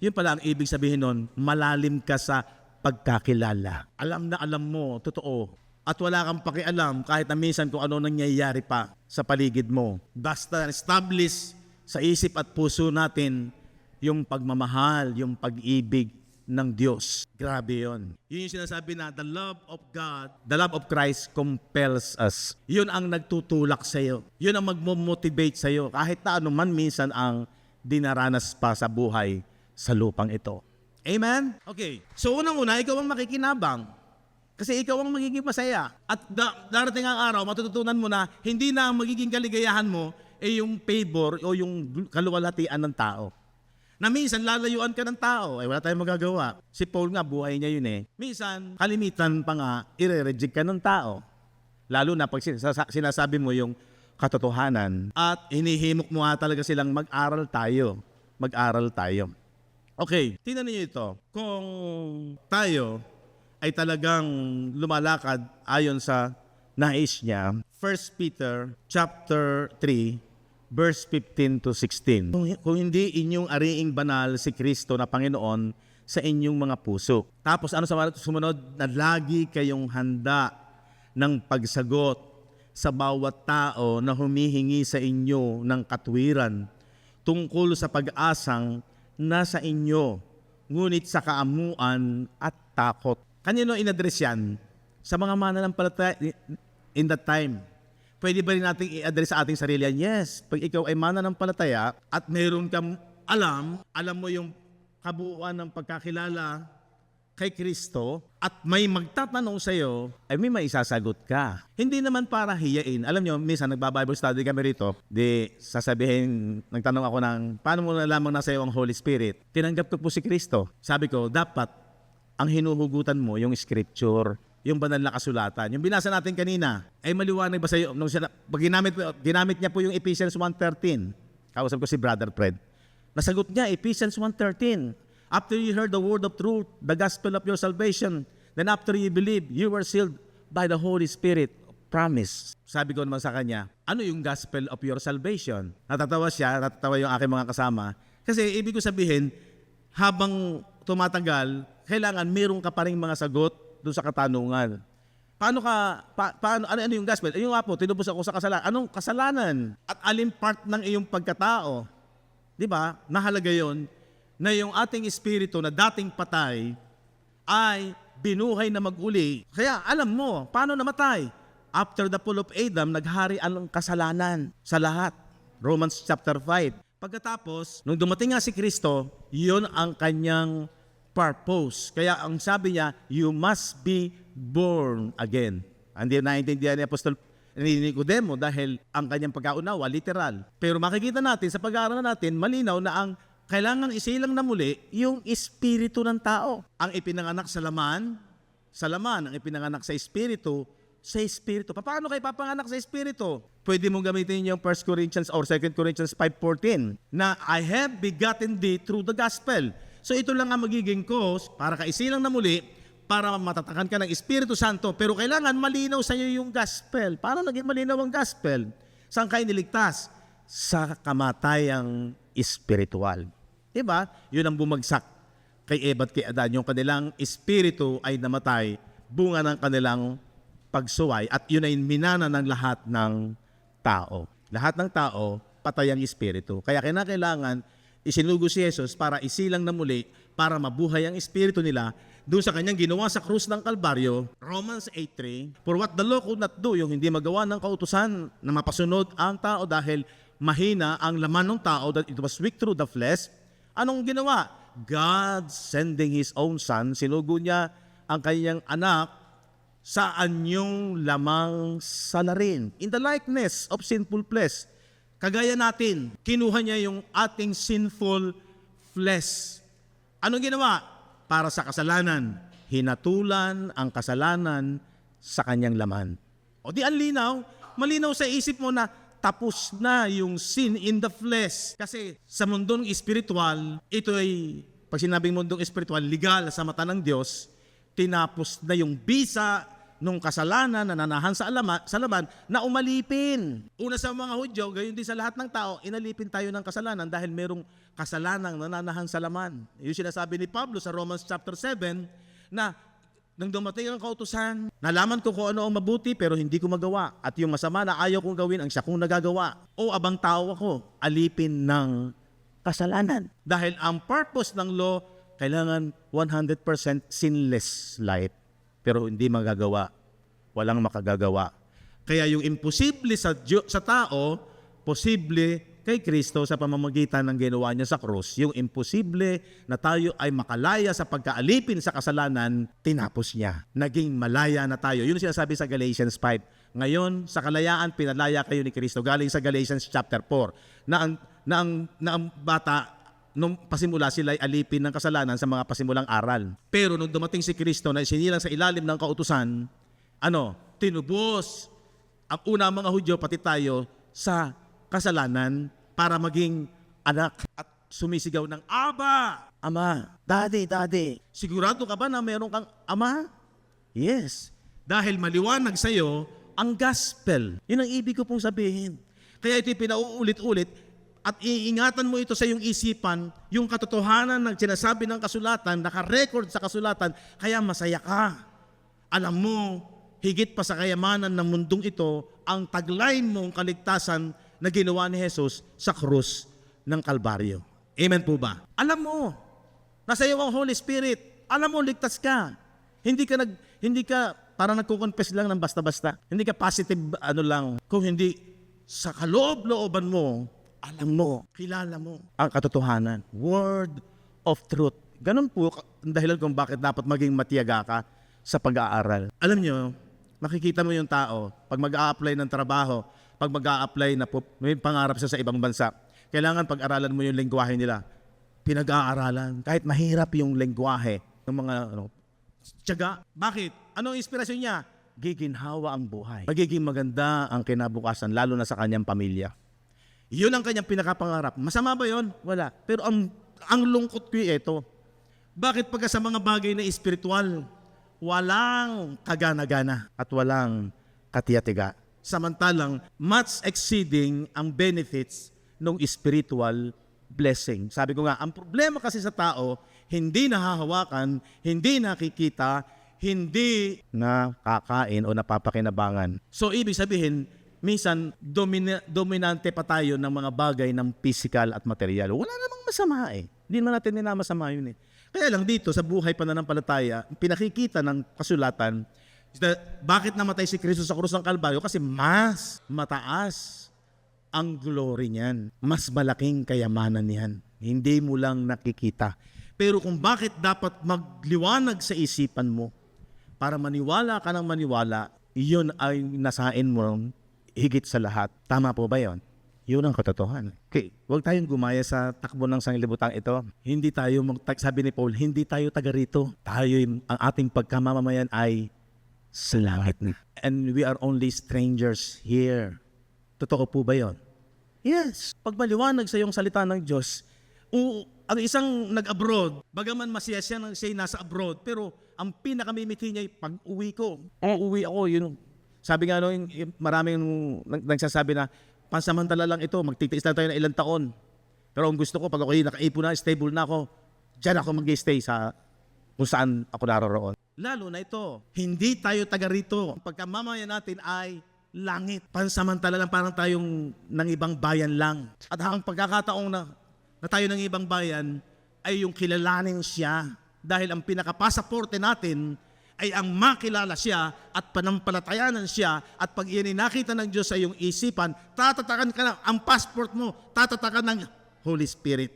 Yun pala ang ibig sabihin nun, malalim ka sa pagkakilala. Alam na alam mo, totoo. At wala kang pakialam kahit na minsan kung ano nangyayari pa sa paligid mo. Basta establish sa isip at puso natin yung pagmamahal, yung pag-ibig ng Diyos. Grabe yun. Yun yung sinasabi na the love of God, the love of Christ compels us. Yun ang nagtutulak sa'yo. Yun ang magmomotivate sa'yo. Kahit na anuman minsan ang dinaranas pa sa buhay sa lupang ito. Amen? Okay. So unang-una, ikaw ang makikinabang. Kasi ikaw ang magiging masaya. At darating ang araw, matututunan mo na hindi na ang magiging kaligayahan mo ay yung favor o yung kaluwalhatian ng tao. Na minsan lalayuan ka ng tao, wala tayong magagawa. Si Paul nga, buhay niya yun eh. Minsan, kalimitan pa nga, ire-reject ka ng tao. Lalo na pag sinasabi mo yung katotohanan at hinihimok mo nga talaga silang mag-aral tayo. Mag-aral tayo. Okay, tingnan niyo ito. Kung tayo ay talagang lumalakad ayon sa nais niya, 1 Peter chapter 3, verse 15 to 16. Kung hindi inyong ariing banal si Kristo na Panginoon sa inyong mga puso. Tapos ano sa sumunod? Na lagi kayong handa ng pagsagot sa bawat tao na humihingi sa inyo ng katwiran tungkol sa pag-asang nasa inyo, ngunit sa kaamuan at takot. Kanino in-address yan? Sa mga mananampalataya in that time. Pwede ba rin natin i-address sa ating sarili yan? Yes. Pag ikaw ay mananampalataya at mayroon kang alam mo yung kabuuan ng pagkakilala kay Kristo at may magtatanong sa iyo, ay may maisasagot ka. Hindi naman para hiyain. Alam nyo, minsan nagba-Bible study kami rito, di sasabihin, nagtanong ako ng, paano mo nalamang nasa iyo ang Holy Spirit? Tinanggap ko po si Kristo. Sabi ko, dapat ang hinuhugutan mo yung scripture, yung banal na kasulatan. Yung binasa natin kanina, ay maliwanag ba sa iyo? Nung ginamit niya po yung Ephesians 1:13. Kausap ko si Brother Fred. Nasagot niya, Ephesians 1:13. After you heard the word of truth, the gospel of your salvation, then after you believe, you were sealed by the Holy Spirit of promise. Sabi ko naman sa kanya, ano yung gospel of your salvation? Natatawa siya, natatawa yung aking mga kasama. Kasi ibig ko sabihin, habang tumatagal, kailangan meron ka pa rin mga sagot doon sa katanungan. Ano yung gospel? Ayun nga po, tinubos ako sa kasalanan. Anong kasalanan? At alin part ng iyong pagkatao? Di ba? Mahalaga yon na yung ating espiritu na dating patay ay binuhay na mag-uli. Kaya alam mo, paano namatay? After the fall of Adam, naghari ang kasalanan sa lahat. Romans chapter 5. Pagkatapos, nung dumating nga si Kristo, yun ang kanyang purpose. Kaya ang sabi niya, you must be born again. Hindi naintindihan ni Apostol Nicodemo dahil ang kanyang pagkaunawa, literal. Pero makikita natin sa pag-aaral natin, malinaw na ang kailangan isilang na muli yung espiritu ng tao. Ang ipinanganak sa laman, ang ipinanganak sa espiritu. Paano kayo papanganak sa espiritu? Pwede mong gamitin yung 1 Corinthians or 2 Corinthians 5:14 na I have begotten thee through the gospel. So ito lang ang magiging cause para ka isilang na muli, para matatakan ka ng Espiritu Santo. Pero kailangan malinaw sa iyo yung gospel. Paano naging malinaw ang gospel? Saan kayo niligtas? Sa kamatayang espiritual. Diba? Yun ang bumagsak kay Eva at kay Adan. Yung kanilang espiritu ay namatay, bunga ng kanilang pagsuway, at yun ay minana ng lahat ng tao. Lahat ng tao, patay ang espiritu. Kaya kinakailangan isinugo si Jesus para isilang na muli, para mabuhay ang espiritu nila doon sa kanyang ginawa sa krus ng Kalbaryo. Romans 8:3, for what the law could not do, yung hindi magawa ng kautusan na mapasunod ang tao dahil mahina ang laman ng tao, that it was weak through the flesh. Anong ginawa? God sending His own Son, sinugo niya ang kanyang anak sa anyong lamang salarin, in the likeness of sinful flesh. Kagaya natin, kinuha niya yung ating sinful flesh. Anong ginawa? Para sa kasalanan. Hinatulan ang kasalanan sa kanyang laman. O di ang linaw, malinaw sa isip mo na tapos na yung sin in the flesh. Kasi sa mundong espiritual, ito ay, pag sinabing mundong espiritual, legal sa mata ng Diyos, tinapos na yung bisa nung kasalanan na nanahan sa laman na umalipin. Una sa mga Hudyo, gayon din sa lahat ng tao, inalipin tayo ng kasalanan dahil merong kasalanang nananahan sa laman. Yung sinasabi ni Pablo sa Romans chapter 7 na nang dumating ang kautusan, nalaman ko kung ano ang mabuti pero hindi ko magawa. At yung masama na ayaw kong gawin ang siya kong nagagawa. O abang tao ako, alipin ng kasalanan. Dahil ang purpose ng law, kailangan 100% sinless life. Pero hindi magagawa. Walang makagagawa. Kaya yung imposible sa tao, posible kay Kristo sa pamamagitan ng ginawa niya sa krus. Yung imposible na tayo ay makalaya sa pagkaalipin sa kasalanan, tinapos niya. Naging malaya na tayo. Yun ang sinasabi sa Galatians 5. Ngayon, sa kalayaan, pinalaya kayo ni Kristo. Galing sa Galatians chapter 4. Na ang bata, nung pasimula sila ay alipin ng kasalanan sa mga pasimulang aral. Pero nung dumating si Kristo na isinilang sa ilalim ng kautusan, tinubos ang una mga Hudyo pati tayo sa kasalanan para maging anak at sumisigaw ng Aba, Ama, Daddy, Daddy. Sigurado ka ba na meron kang Ama? Yes. Dahil maliwanag sa iyo ang gospel. Yun ang ibig ko pong sabihin. Kaya ito'y pinauulit-ulit at iingatan mo ito sa iyong isipan, yung katotohanan ng sinasabi ng kasulatan, nakarecord sa kasulatan, kaya masaya ka. Alam mo, higit pa sa kayamanan ng mundong ito, ang tagline mong kaligtasan na ginawa ni Jesus sa krus ng Kalbaryo. Amen po ba? Alam mo, nasa iyo ang Holy Spirit. Alam mo, ligtas ka. Hindi ka parang nagko-confess lang ng basta-basta. Hindi ka positive lang. Kung hindi sa kaloob-looban mo, alam mo, kilala mo ang katotohanan. Word of truth. Ganun po ang dahilan kung bakit dapat maging matiyaga ka sa pag-aaral. Alam nyo, makikita mo yung tao, pag mag-a-apply ng trabaho, pag mag-a-apply na may pangarap siya sa ibang bansa, kailangan pag-aralan mo yung lengguwahe nila. Pinag-aaralan. Kahit mahirap yung lengguwahe ng mga tiyaga. Bakit? Anong inspirasyon niya? Giginhawa ang buhay. Magiging maganda ang kinabukasan, lalo na sa kanyang pamilya. Yun ang kanyang pinakapangarap. Masama ba yun? Wala. Pero ang lungkot ko ito. Bakit pagka sa mga bagay na espiritual, walang kagana-gana at walang katiyatiga. Samantalang, much exceeding ang benefits ng spiritual blessing. Sabi ko nga, ang problema kasi sa tao, hindi nahahawakan, hindi nakikita, hindi nakakain o napapakinabangan. So, ibig sabihin, minsan, dominante pa tayo ng mga bagay ng physical at material. Wala namang masama eh. Hindi naman natin masama yun eh. Kaya lang dito, sa buhay pananampalataya, pinakikita ng kasulatan, bakit namatay si Kristo sa krus ng Kalbaryo? Kasi mas mataas ang glory niyan. Mas malaking kayamanan niyan. Hindi mo lang nakikita. Pero kung bakit dapat magliwanag sa isipan mo, para maniwala ka ng maniwala, iyon ay nasain mo higit sa lahat. Tama po ba yon? Yun ang katotohanan. Okay, huwag tayong gumaya sa takbo ng sanglibutang ito. Hindi tayo, sabi ni Paul, hindi tayo taga rito. Ang ating pagkamamamayan ay sa langit. And we are only strangers here. Totoo po ba yon? Yes. Pag maliwanag sa iyong salita ng Diyos, ang isang nag-abroad, bagaman masaya siya nasa abroad, pero ang pinakamimiti niya ay pag-uwi ko. Uuwi ako, yun. Sabi nga maraming nagsasabi na pansamantala lang ito, magtitiis lang tayo na ilang taon. Pero ang gusto ko, pag ako nakaipon na, stable na ako, diyan ako mag-stay sa kung saan ako naroroon. Lalo na ito, hindi tayo taga rito. Ang pagkamamaya natin ay langit. Pansamantala lang, parang tayong ng ibang bayan lang. At ang pagkakataong na tayo ng ibang bayan ay yung kilalanin siya. Dahil ang pinakapasaporte natin ay ang makilala siya at panampalatayanan siya at pag iyan ay nakita ng Diyos sa iyong isipan, tatatakan ka na, ang passport mo, tatatakan ng Holy Spirit.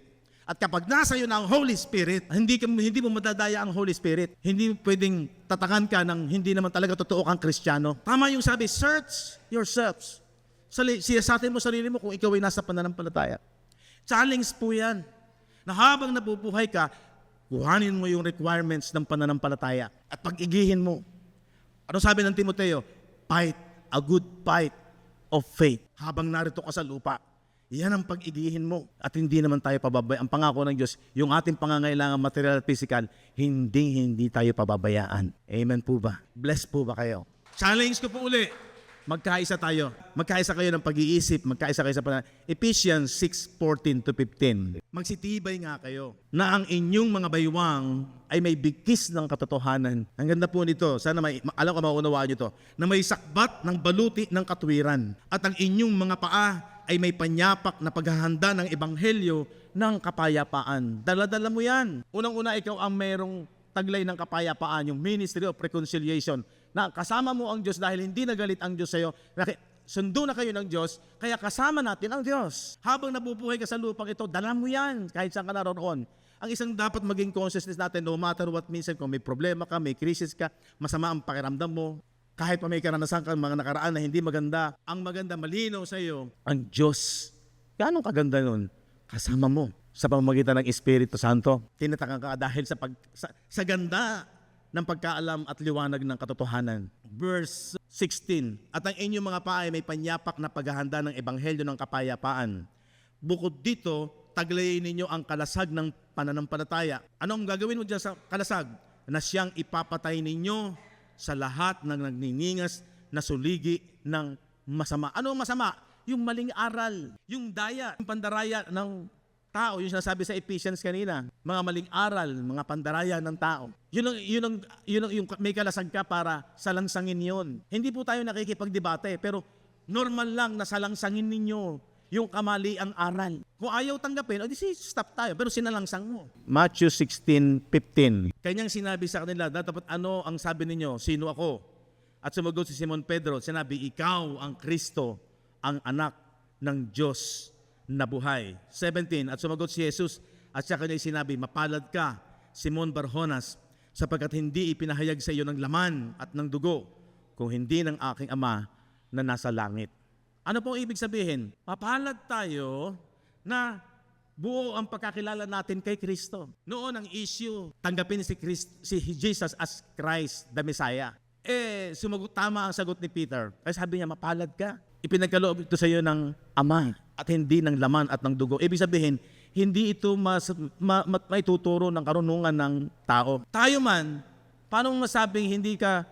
At kapag nasa iyo na ang Holy Spirit, hindi mo madadaya ang Holy Spirit. Hindi pwedeng tatakan ka ng hindi naman talaga totoo kang Kristiyano. Tama yung sabi, search yourselves. Siyasatin mo sarili mo kung ikaw ay nasa pananampalataya. Challenge po yan. Na habang nabubuhay ka, kuhanin mo yung requirements ng pananampalataya at pag-igihin mo. Ano sabi ng Timoteo? Fight a good fight of faith. Habang narito ka sa lupa, yan ang pag-igihin mo. At hindi naman tayo pababayaan. Ang pangako ng Diyos, yung ating pangangailangan material at physical, hindi tayo pababayaan. Amen po ba? Blessed po ba kayo? Challenge ko po uli. Magkaisa tayo. Magkaisa kayo ng pag-iisip. Magkaisa kayo sa Ephesians 6:14-15. Magsitibay nga kayo na ang inyong mga baywang ay may bigkis ng katotohanan. Ang ganda po nito. Sana alam ko maunawaan nyo to. Na may sakbat ng baluti ng katwiran. At ang inyong mga paa ay may panyapak na paghahanda ng ebanghelyo ng kapayapaan. Dala-dala mo yan. Unang-una, ikaw ang merong taglay ng kapayapaan, yung Ministry of Reconciliation, na kasama mo ang Diyos dahil hindi nagalit ang Diyos sa iyo. Sundo na kayo ng Diyos, kaya kasama natin ang Diyos. Habang nabubuhay ka sa lupang ito, dala mo yan kahit saan ka naroon. Ang isang dapat maging consciousness natin, no matter what, minsan kung may problema ka, may crisis ka, masama ang pakiramdam mo, kahit pa may karanasan ka mga nakaraan na hindi maganda, ang maganda, malinaw sa iyo, ang Diyos. Gaano kaganda nun? Kasama mo sa pamamagitan ng Espiritu Santo. Tinatakan ka dahil sa ganda ng pagkaalam at liwanag ng katotohanan. Verse 16, at ang inyong mga paa ay may panyapak na paghahanda ng ebanghelyo ng kapayapaan. Bukod dito, taglayin ninyo ang kalasag ng pananampalataya. Ano ang gagawin mo dyan sa kalasag? Na siyang ipapatay ninyo sa lahat ng nagniningas na suligi ng masama. Ano ang masama? Yung maling aral, yung daya, yung pandaraya ng tao, yung sinasabi sa Ephesians kanina, mga maling aral, mga pandaraya ng tao. Yung may kalasag ka para salangsangin yun. Hindi po tayo nakikipagdebate, pero normal lang na salangsangin ninyo yung kamaliang aral. Kung ayaw tanggapin, o di stop tayo, pero sinalangsang mo. Matthew 16:15. Kanyang sinabi sa kanila, dapat ano ang sabi ninyo, sino ako? At sumagot si Simon Pedro, sinabi, ikaw ang Kristo, ang anak ng Diyos na buhay. 17, at sumagot si Jesus at siya kanya sinabi, mapalad ka, Simon Barjonas, sapagkat hindi ipinahayag sa iyo ng laman at ng dugo, kung hindi ng aking Ama na nasa langit. Ano pong ibig sabihin? Mapalad tayo na buo ang pagkakilala natin kay Kristo. Noon ang issue, tanggapin si Jesus as Christ, the Messiah. Sumagot, tama ang sagot ni Peter. Kasi sabi niya, mapalad ka. Ipinagkaloob ito sa iyo ng Ama at hindi ng laman at ng dugo. Ibig sabihin, hindi ito maituturo ng karunungan ng tao. Tayo man, paano masabing hindi ka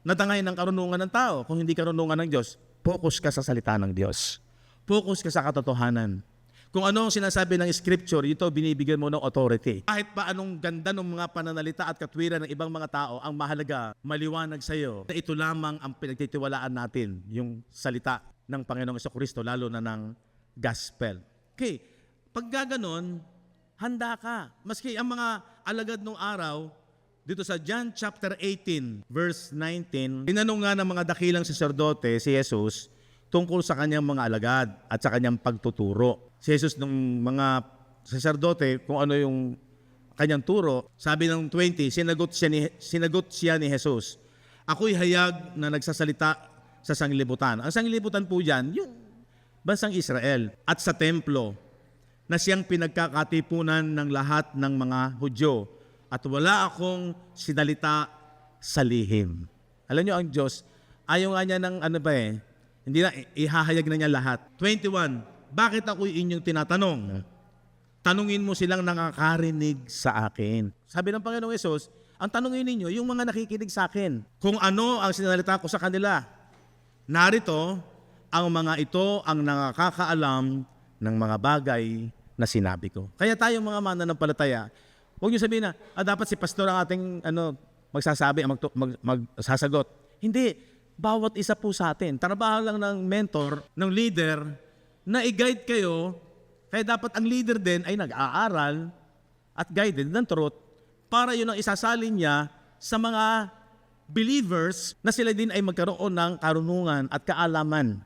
nadangay ng karunungan ng tao kung hindi karunungan ng Diyos? Focus ka sa salita ng Diyos. Focus ka sa katotohanan. Kung ano ang sinasabi ng Scripture, ito binibigyan mo ng authority. Kahit pa anong ganda ng mga pananalita at katwiran ng ibang mga tao, ang mahalaga, maliwanag sa iyo na ito lamang ang pinagtitiwalaan natin, yung salita ng Panginoong Jesucristo, lalo na ng gospel. Okay, pag gaganon, handa ka. Maski ang mga alagad nung araw, dito sa John chapter 18, verse 19, tinanong nga ng mga dakilang saserdote si Jesus tungkol sa kanyang mga alagad at sa kanyang pagtuturo. Si Jesus nung mga saserdote, kung ano yung kanyang turo, sabi ng 20, sinagot siya ni Jesus, ako'y hayag na nagsasalita sa sanglibutan. Ang sanglibutan po dyan, yung bansang Israel at sa templo na siyang pinagkakatipunan ng lahat ng mga Hudyo at wala akong sinalita sa lihim. Alam nyo, ang Diyos, ayaw nga niya ng hindi na, ihahayag na niya lahat. 21, bakit ako'y inyong tinatanong? Tanungin mo silang nakakarinig sa akin. Sabi ng Panginoong Hesus, ang tanungin ninyo, yung mga nakikinig sa akin, kung ano ang sinalita ko sa kanila. Narito, ang mga ito ang nakakaalam ng mga bagay na sinabi ko. Kaya tayong mga mananampalataya, huwag niyo sabihin na, dapat si pastor ang ating magsasabi, magsasagot. Hindi, bawat isa po sa atin. Trabaho lang ng mentor, ng leader, na i-guide kayo, kaya dapat ang leader din ay nag-aaral at guided ng truth para yun ang isasalin niya sa mga believers na sila din ay magkaroon ng karunungan at kaalaman.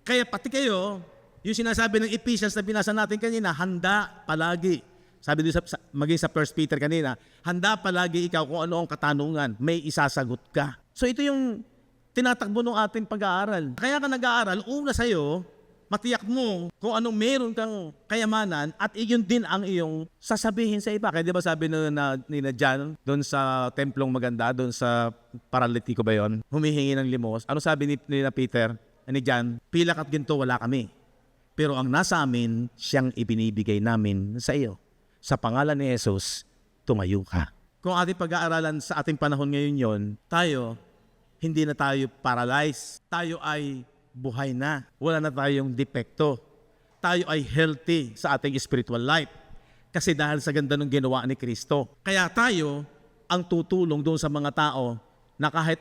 Kaya pati kayo, yung sinasabi ng Ephesians na binasa natin kanina, handa palagi. Sabi doon maging sa 1 Peter kanina, handa palagi ikaw kung ano ang katanungan, may isasagot ka. So ito yung tinatakbo ng ating pag-aaral. Kaya ka nag-aaral, una sa'yo, matiyak mo kung anong meron kang kayamanan at iyon din ang iyong sasabihin sa iba. Kaya di ba sabi ni na John doon sa templong maganda, doon sa paralitiko ba yon, humihingi ng limos. Ano sabi ni na Peter, ni John? Pilak at ginto wala kami. Pero ang nasa amin, siyang ibinibigay namin sa iyo. Sa pangalan ni Jesus, tumayo ka. Kung ating pag-aaralan sa ating panahon ngayon yon, tayo, hindi na tayo paralyzed. Tayo ay buhay na. Wala na tayong depekto. Tayo ay healthy sa ating spiritual life. Kasi dahil sa ganda ng ginawa ni Kristo. Kaya tayo ang tutulong doon sa mga tao na kahit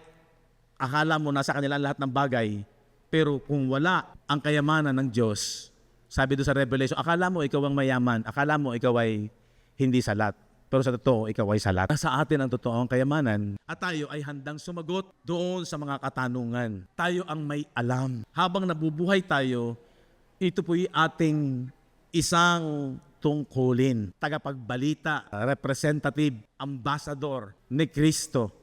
akala mo nasa kanila lahat ng bagay, pero kung wala ang kayamanan ng Diyos, sabi doon sa Revelation, akala mo ikaw ang mayaman, akala mo ikaw ay hindi salat. Pero sa totoo, ikaw ay salat. Sa atin ang totoong kayamanan at tayo ay handang sumagot doon sa mga katanungan. Tayo ang may alam. Habang nabubuhay tayo, ito po'y ating isang tungkulin. Tagapagbalita, representative, ambassador ni Kristo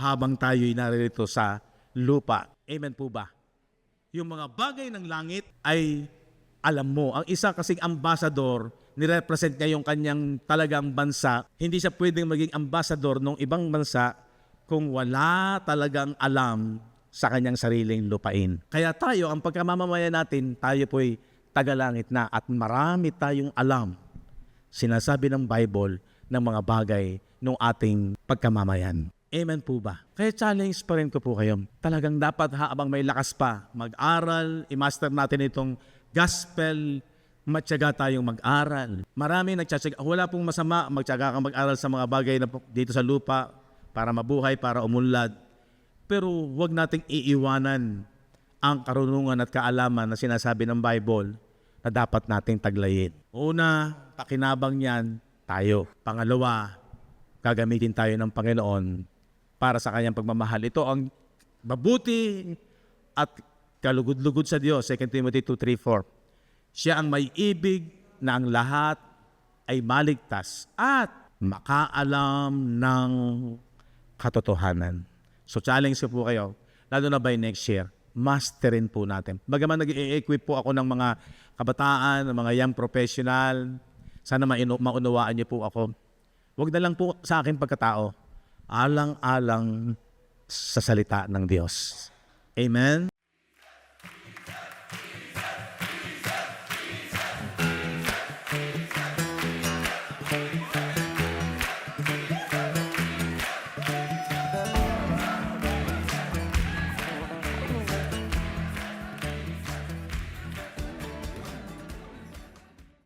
habang tayo'y naririto sa lupa. Amen po ba? Yung mga bagay ng langit ay alam mo. Ang isa kasing ambassador, nirepresent niya yung kanyang talagang bansa. Hindi siya pwedeng maging ambassador ng ibang bansa kung wala talagang alam sa kanyang sariling lupain. Kaya tayo, ang pagkamamamayan natin, tayo po'y tagalangit na at marami tayong alam. Sinasabi ng Bible ng mga bagay ng ating pagkamamayan. Amen po ba? Kaya challenge pa rin ko po kayo. Talagang dapat habang may lakas pa, mag-aral, i-master natin itong gospel, matyaga tayong mag-aral. Marami nagtsatsaga. Wala pong masama magtyaga kang mag-aral sa mga bagay na dito sa lupa para mabuhay, para umunlad. Pero huwag nating iiwanan ang karunungan at kaalaman na sinasabi ng Bible na dapat nating taglayin. Una, pakinabang niyan, tayo. Pangalawa, gagamitin tayo ng Panginoon para sa kanyang pagmamahal. Ito ang mabuti at kalugod-lugod sa Diyos, 2 Timothy 2:3-4. Siya ang may ibig na ang lahat ay maligtas at makaalam ng katotohanan. So challenge ko po kayo, lalo na by next year, masterin po natin. Bagaman nag-i-equip po ako ng mga kabataan, ng mga young professional, sana maunawaan niyo po ako. Huwag na lang po sa akin pagkatao, alang-alang sa salita ng Diyos. Amen?